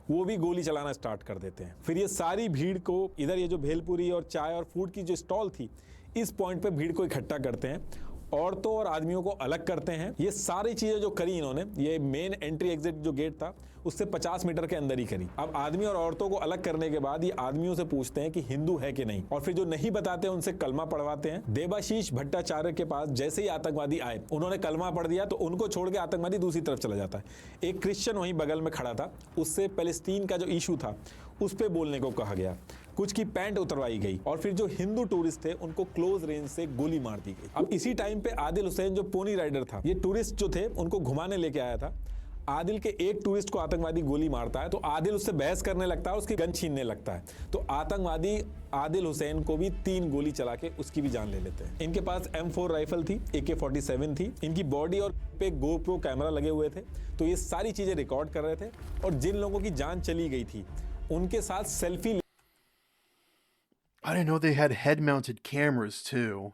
B: वो भी गोली चलाना स्टार्ट कर देते हैं। फिर ये सारी भीड़ को इधर ये जो भेलपुरी और चाय और फूड की जो स्टॉल थी इस पॉइंट पे भीड़ को इकट्ठा करते हैं, औरतों और आदमियों को अलग करते हैं। ये सारी चीजें जो करी इन्होंने, ये मेन एंट्री एग्जिट जो गेट था उससे 50 मीटर के अंदर ही करी। अब आदमी और औरतों को अलग करने के बाद ये आदमियों से पूछते हैं कि हिंदू है कि नहीं, और फिर जो नहीं बताते उनसे कलमा पढ़वाते हैं। देबाशीष भट्टाचार्य के पास जैसे ही आतंकवादी आए उन्होंने कलमा पढ़ दिया तो उनको छोड़ के आतंकवादी दूसरी तरफ चला जाता है। एक क्रिश्चियन वहीं बगल में खड़ा था, उससे पैलेस्टीन का जो इशू था उस पर बोलने को कहा गया। कुछ की पैंट उतरवाई गई और फिर जो हिंदू टूरिस्ट थे उनको क्लोज रेंज से गोली मार दी गई। अब इसी टाइम पे आदिल हुसैन जो पोनी राइडर था, ये टूरिस्ट जो थे उनको घुमाने लेके आया था। आदिल के एक टूरिस्ट को आतंकवादी गोली मारता है तो आदिल उससे बहस करने लगता है, उसकी गन छीनने लगता है। तो आतंकवादी आदिल हुसैन को भी 3 गोली चला के उसकी भी जान ले लेते हैं। इनके पास M4 राइफल थी, AK-47 थी, इनकी बॉडी और पे GoPro कैमरा लगे हुए थे। तो ये सारी चीजें रिकॉर्ड कर रहे थे और जिन लोगों की जान चली गई थी उनके साथ selfie
A: I didn't know they had head-mounted cameras too.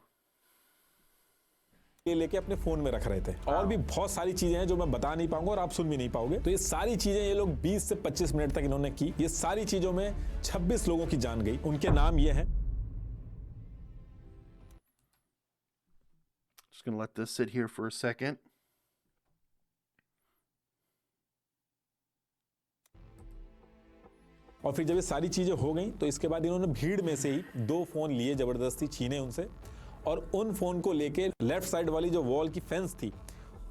B: ये लेके अपने फोन में रख रहे थे। और भी बहुत सारी चीजें हैं जो मैं बता नहीं पाऊंगा और आप सुन भी नहीं पाओगे। तो ये सारी चीजें ये लोग 20 से 25 मिनट तक इन्होंने की। ये सारी चीजों में 26 लोगों की जान गई। उनके नाम ये हैं।
A: Just gonna let this sit here for a second.
B: और फिर जब ये सारी चीजें हो गई तो इसके बाद इन्होंने भीड़ में से ही 2 फोन लिए, जबरदस्ती छीने उनसे और उन फोन को लेके लेफ्ट साइड वाली जो वॉल की फेंस थी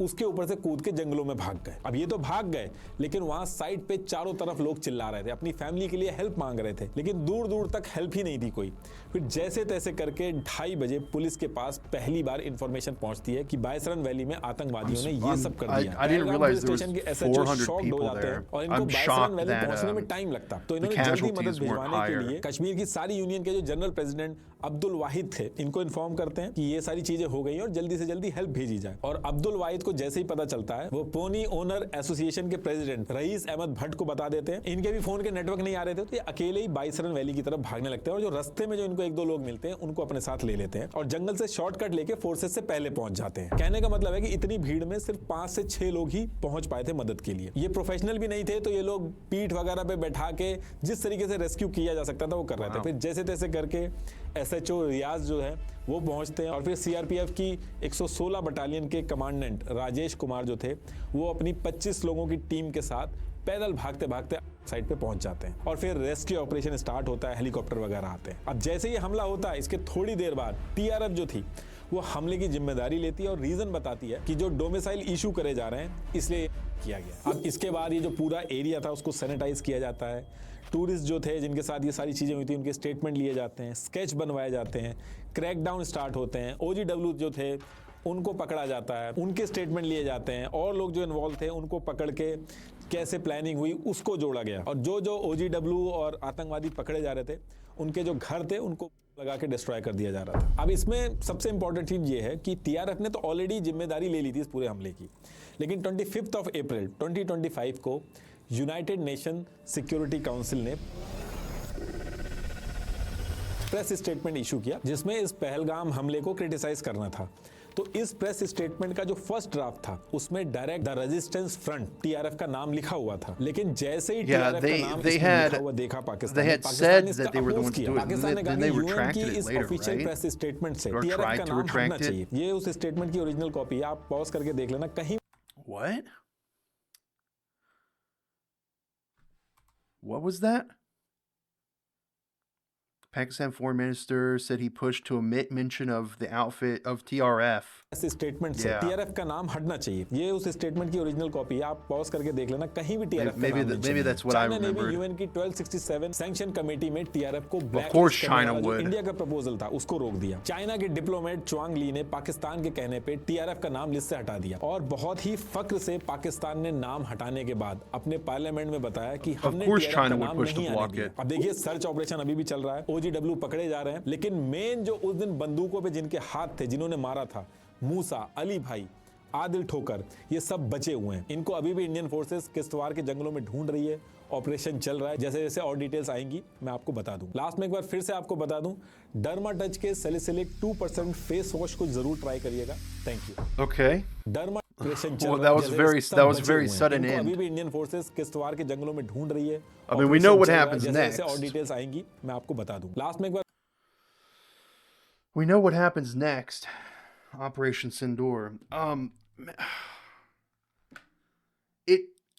B: उसके ऊपर से कूद के जंगलों में भाग गए। अब ये तो भाग गए लेकिन वहां साइड पे चारों तरफ लोग चिल्ला रहे थे, अपनी फैमिली के लिए हेल्प मांग रहे थे, लेकिन दूर दूर तक हेल्प ही नहीं थी कोई। फिर जैसे तैसे करके 2:30 बजे पुलिस के पास पहली बार इंफॉर्मेशन पहुंचती है कि बायसरन वैली में आतंकवादियों ने ये सब कर दिया।
A: I didn't realize there was
B: station के SHO
A: 400
B: शॉक्ड हो
A: people
B: जाते हैं
A: there.
B: और इनको
A: I'm
B: Baisaran
A: shocked
B: valley
A: that,
B: पहुंचने में टाइम लगता। तो
A: the
B: इन्होंने जल्दी मदद
A: casualties weren't
B: भिजवाने के
A: higher.
B: लिए कश्मीर की सारी यूनियन के जो जनरल प्रेसिडेंट अब्दुल वाहिद थे इनको इन्फॉर्म करते हैं कि ये सारी चीजें हो गई और जल्दी से जल्दी हेल्प भेजी जाए। और अब्दुल वाहिद को जैसे ही पता चलता है वो पोनी ओनर एसोसिएशन के प्रेसिडेंट रईस अहमद भट्ट को बता देते हैं। इनके भी फोन के नेटवर्क नहीं आ रहे थे तो ये अकेले ही बायसरन वैली की तरफ भागने लगते हैं और जो रास्ते में जो इनको 1-2 लोग मिलते हैं उनको अपने साथ ले लेते हैं और जंगल से शॉर्टकट लेके फोर्सेस से पहले पहुंच जाते हैं। कहने का मतलब है कि इतनी भीड़ में सिर्फ 5 से 6 लोग ही पहुंच पाए थे मदद के लिए। ये प्रोफेशनल भी नहीं थे तो ये लोग पीठ वगैरह पे बैठा के जिस तरीके से रेस्क्यू किया जा सकता था वो कर रहे थे। फिर जैसे तैसे करके SHO रियाज जो है वो पहुंचते हैं और फिर CRPF की 116 बटालियन के कमांडेंट राजेश कुमार जो थे वो अपनी 25 लोगों की टीम के साथ पैदल भागते भागते साइड पे पहुंच जाते हैं और फिर रेस्क्यू ऑपरेशन स्टार्ट होता है, हेलीकॉप्टर वगैरह आते हैं। अब जैसे ही हमला होता है इसके थोड़ी देर बाद TRF जो थी वो हमले की जिम्मेदारी लेती है और रीजन बताती है कि जो डोमिसाइल इशू करे जा रहे हैं इसलिए किया गया। अब इसके बाद ये जो पूरा एरिया था उसको सैनिटाइज किया जाता है। टूरिस्ट जो थे जिनके साथ ये सारी चीज़ें हुई थी उनके स्टेटमेंट लिए जाते हैं, स्केच बनवाए जाते हैं, क्रैकडाउन स्टार्ट होते हैं। OGW जो थे उनको पकड़ा जाता है, उनके स्टेटमेंट लिए जाते हैं और लोग जो इन्वॉल्व थे उनको पकड़ के कैसे प्लानिंग हुई उसको जोड़ा गया और जो जो OGW और आतंकवादी पकड़े जा रहे थे उनके जो घर थे उनको लगा के डिस्ट्रॉय कर दिया जा रहा था। अब इसमें सबसे इंपॉर्टेंट चीज ये है कि TRF ने तो ऑलरेडी जिम्मेदारी ले ली थी इस पूरे हमले की, लेकिन 25 अप्रैल 2025 को यूनाइटेड नेशन सिक्योरिटी काउंसिल ने प्रेस स्टेटमेंट इशू किया जिसमें इस पहलगाम हमले को क्रिटिसाइज करना था। तो इस प्रेस स्टेटमेंट का जो फर्स्ट ड्राफ्ट था उसमें direct the resistance front TRF का नाम लिखा हुआ था, लेकिन जैसे ही TRF का नाम इसमें लिखा हुआ देखा पाकिस्तान ने
A: that they were the ones to do it,
B: Pakistan ने
A: and
B: कहा
A: then they
B: कि UN
A: retracted
B: की
A: it
B: इस
A: later,
B: official
A: right?
B: Press statement से
A: Or
B: TRF
A: tried
B: का
A: to
B: नाम हटना
A: retract it?
B: चाहिए। ये उस स्टेटमेंट की ओरिजिनल कॉपी है, आप पॉज करके देख लेना। कहीं
A: What? What was that? Pakistan foreign minister said he pushed to omit mention of the outfit of TRF.
B: ऐसे स्टेटमेंट से
A: Yeah.
B: टीआरएफ का नाम हटना चाहिए। ये उस स्टेटमेंट की ओरिजिनल कॉपी है, आप पॉज करके देख लेना, कहीं भी टीआरएफ का
A: Maybe
B: नाम
A: that-
B: mention
A: maybe
B: नहीं
A: that's
B: है।
A: what I
B: चाइना ने भी
A: remembered.
B: यूएन की 1267 सैंक्शन कमेटी में टीआरएफ को ब्लैक
A: course
B: लिस्ट करने
A: China
B: वाला जो
A: would.
B: इंडिया का प्रपोजल था उसको रोक दिया। चाइना के डिप्लोमेट च्वांग ली ने पाकिस्तान के कहने पे टीआरएफ का नाम लिस्ट से हटा दिया और बहुत ही फक्र से पाकिस्तान ने नाम हटाने के बाद अपने पार्लियामेंट में बताया कि हमने
A: course
B: TRF का
A: China would
B: नाम
A: push to
B: नहीं आने
A: block
B: दिया।
A: it.
B: अब देखिए सर्च ऑपरेशन अभी भी चल रहा है, ओजीडब्ल्यू पकड़े जा रहे हैं, लेकिन मेन जो उस दिन बंदूकों पे जिनके हाथ थे, जिन्होंने मारा था, मूसा, अली भाई, आदिल ठोकर, ये सब बचे हुए हैं। इनको अभी भी इंडियन फोर्सेस किश्तवाड़ के जंगलों में ढूंढ रही है, ऑपरेशन चल रहा है। जैसे जैसे और डिटेल्स आएंगी मैं आपको बता दूं। लास्ट में एक बार फिर से आपको बता दूं, डर्मा टच के सैलिसिलिक 2% फेस वॉश को जरूर ट्राई करिएगा। Thank you.
A: Okay.
B: Derma operation चल
A: Well,
B: रहा है,
A: that was
B: जैसे
A: very-
B: सब
A: that was
B: बचे
A: very
B: हुए हैं।
A: sudden
B: इनको
A: end.
B: अभी भी इंडियन फोर्सेस किश्तवाड़ के जंगलों में ढूंढ रही है।
A: I mean, we know
B: operation
A: what
B: चल रहा है,
A: happens
B: जैसे जैसे और
A: next.
B: डिटेल्स आएंगी मैं आपको बता दूं। लास्ट में एक बार
A: We know what happens next. Operation Sindoor.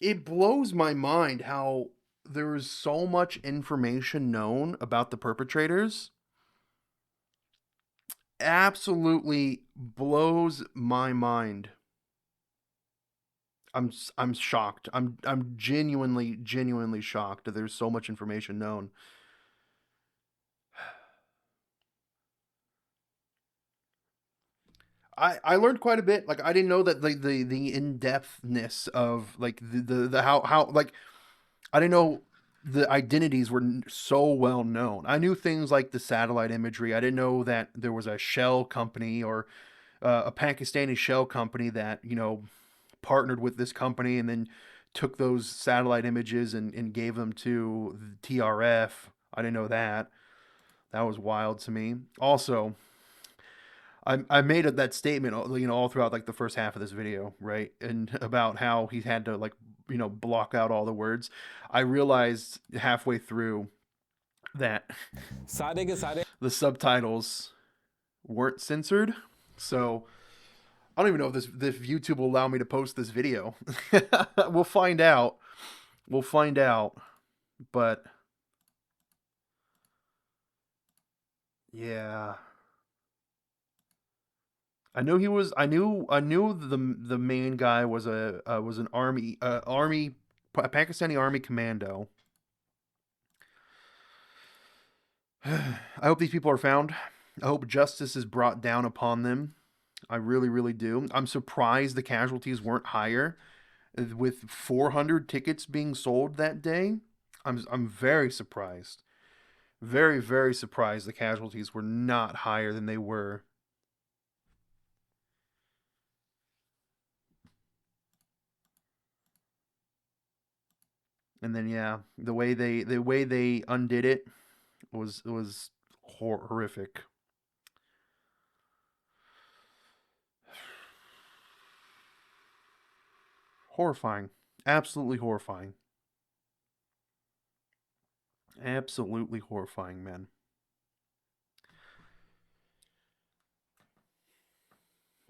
A: It blows my mind how there is so much information known about the perpetrators. Absolutely blows my mind. I'm shocked. I'm genuinely shocked that there's so much information known. I learned quite a bit. Like I didn't know that the in-depthness of like the how like I didn't know the identities were so well known. I knew things like the satellite imagery. I didn't know that there was a shell company or a Pakistani shell company that, you know, partnered with this company and then took those satellite images and gave them to the TRF. I didn't know that. That was wild to me. Also, I made that statement, you know, all throughout like the first half of this video, right? And about how he had to like, you know, block out all the words. I realized halfway through that
B: सारे के सारे
A: the subtitles weren't censored. So I don't even know if YouTube will allow me to post this video. We'll find out. We'll find out. But yeah. I knew he was. I knew the main guy was an army Pakistani army commando. I hope these people are found. I hope justice is brought down upon them. I really do. I'm surprised the casualties weren't higher, with 400 tickets being sold that day. I'm very surprised. Very surprised the casualties were not higher than they were. And then yeah, the way they undid it was horrific. Horrifying. Absolutely horrifying. Absolutely horrifying, man.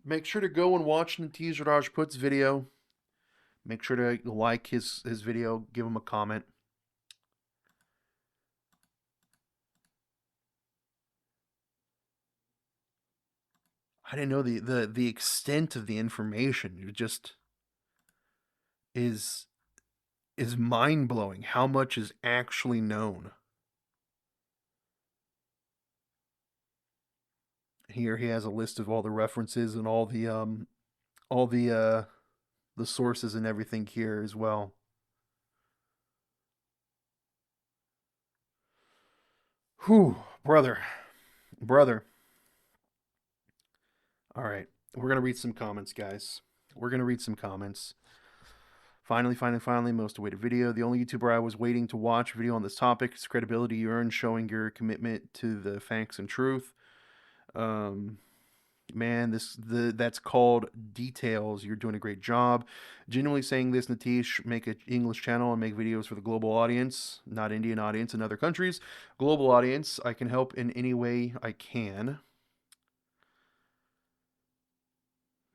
A: Make sure to go and watch Nitish Rajput's video. Make sure to like his video, give him a comment. I didn't know the extent of the information. It just is mind-blowing how much is actually known. Here he has a list of all the references and all the sources and everything here as well. Whew, brother. All right, we're going to read some comments, guys. We're going to read some comments. Finally, most awaited video. The only YouTuber I was waiting to watch video on this topic. It's credibility you earn, showing your commitment to the facts and truth. Man, that's called details. You're doing a great job. Genuinely saying this, Nitish, make an English channel and make videos for the global audience, not Indian audience in other countries. Global audience, I can help in any way I can.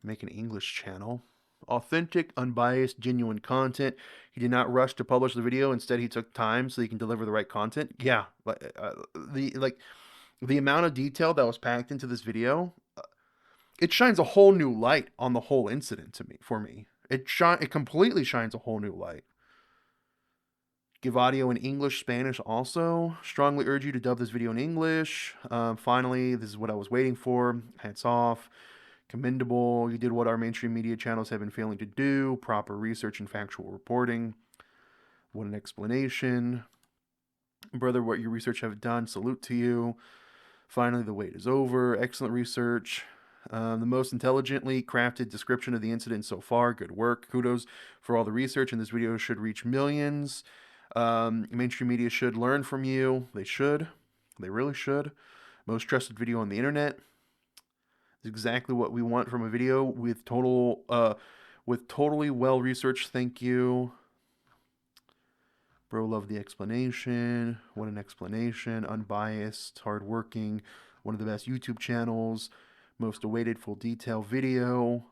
A: Make an English channel. authentic, unbiased, genuine content. He did not rush to publish the video. Instead, he took time so he can deliver the right content. Yeah, the amount of detail that was packed into this video, it shines a whole new light on the whole incident for me. It completely shines a whole new light. Give audio in English, Spanish also. Strongly urge you to dub this video in English. Finally, this is what I was waiting for. Hats off. Commendable. You did what our mainstream media channels have been failing to do. Proper research and factual reporting. What an explanation. Brother, what your research have done. Salute to you. Finally, the wait is over. Excellent research. The most intelligently crafted description of the incident so far. Good work. Kudos for all the research, and this video should reach millions. Mainstream media should learn from you. They should. They really should. Most trusted video on the internet. It's exactly what we want from a video with totally well researched. Thank you. Bro, love the explanation. What an explanation. Unbiased, hardworking. One of the best YouTube channels. Most awaited full detail video.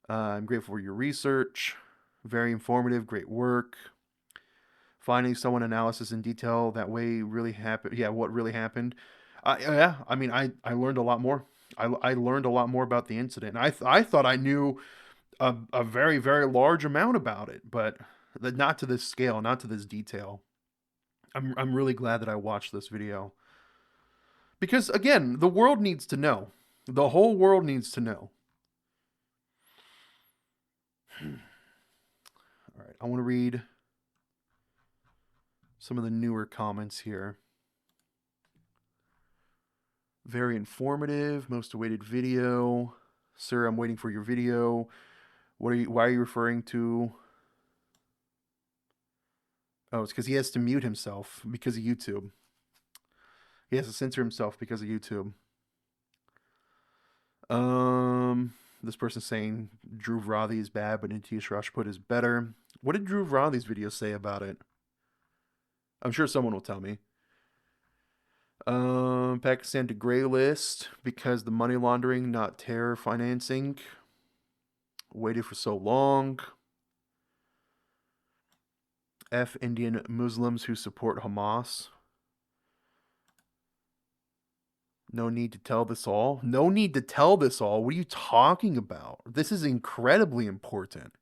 A: I'm grateful for your research. Very informative. Great work. Finding someone analysis in detail that way really happened. Yeah, what really happened. I learned a lot more. I learned a lot more about the incident. And I thought I knew a very, very large amount about it, but not to this scale, not to this detail. I'm really glad that I watched this video. Because, again, the world needs to know. The whole world needs to know. All right, I want to read some of the newer comments here. Very informative, most awaited video. Sir, I'm waiting for your video. Why are you referring to? Oh, it's because he has to mute himself because of YouTube. He has to censor himself because of YouTube. This person's saying Dhruv Radhi is bad, but Nitish Rajput is better. What did Dhruv Radhi's video say about it? I'm sure someone will tell me. Pakistan to gray list because the money laundering, not terror financing. Waited for so long. F Indian Muslims who support Hamas. No need to tell this all. No need to tell this all. What are you talking about? This is incredibly important.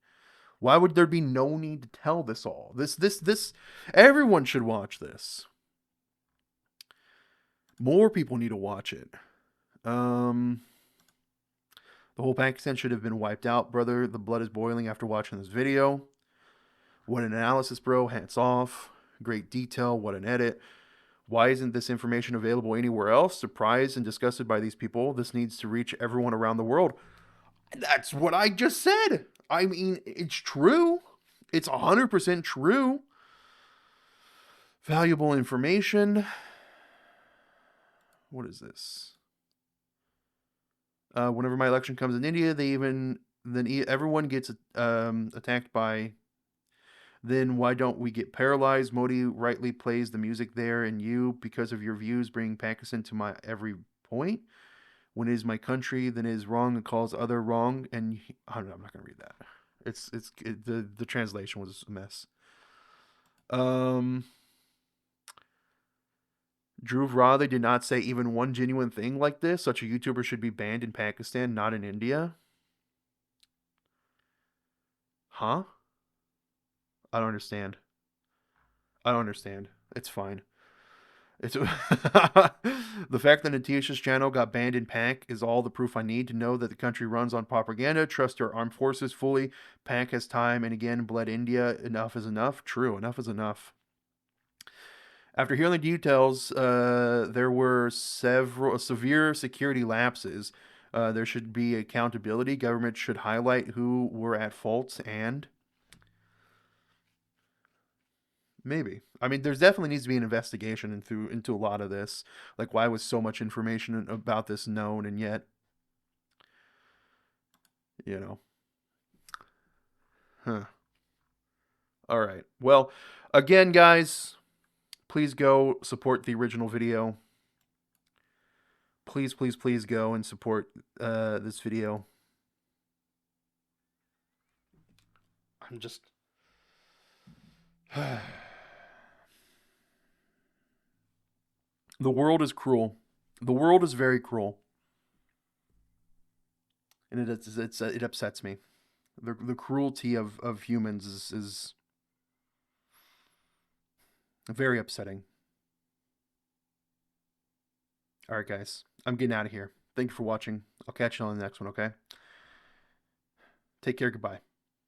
A: Why would there be no need to tell this all? This everyone should watch this. More people need to watch it. The whole Pakistan should have been wiped out, brother. The blood is boiling after watching this video. What an analysis, bro. Hats off. Great detail. What an edit. Why isn't this information available anywhere else? Surprised and disgusted by these people. This needs to reach everyone around the world. That's what I just said. I mean, it's true. It's 100% true. Valuable information. What is this? Whenever my election comes in India, everyone gets attacked by. Then why don't we get paralyzed? Modi rightly plays the music there, and you, because of your views, bring Pakistan to my every point. When it is my country, then it is wrong and calls other wrong. And I'm not going to read that. The translation was a mess. Dhruv Radhi did not say even one genuine thing like this. Such a YouTuber should be banned in Pakistan, not in India. Huh? I don't understand. It's fine. It's the fact that Nitish's channel got banned in Pak is all the proof I need to know that the country runs on propaganda. Trust our armed forces fully. Pak has time and again bled India. Enough is enough. True, enough is enough. After hearing the details, there were several severe security lapses. There should be accountability. Government should highlight who were at fault and... Maybe. I mean, there's definitely needs to be an investigation into a lot of this. Like, why was so much information about this known and yet, All right. Well, again, guys, please go support the original video. Please, please, please go and support this video. I'm just. The world is cruel. The world is very cruel. And it upsets me. The cruelty of humans is very upsetting. All right, guys. I'm getting out of here. Thank you for watching. I'll catch you on the next one, okay? Take care. Goodbye.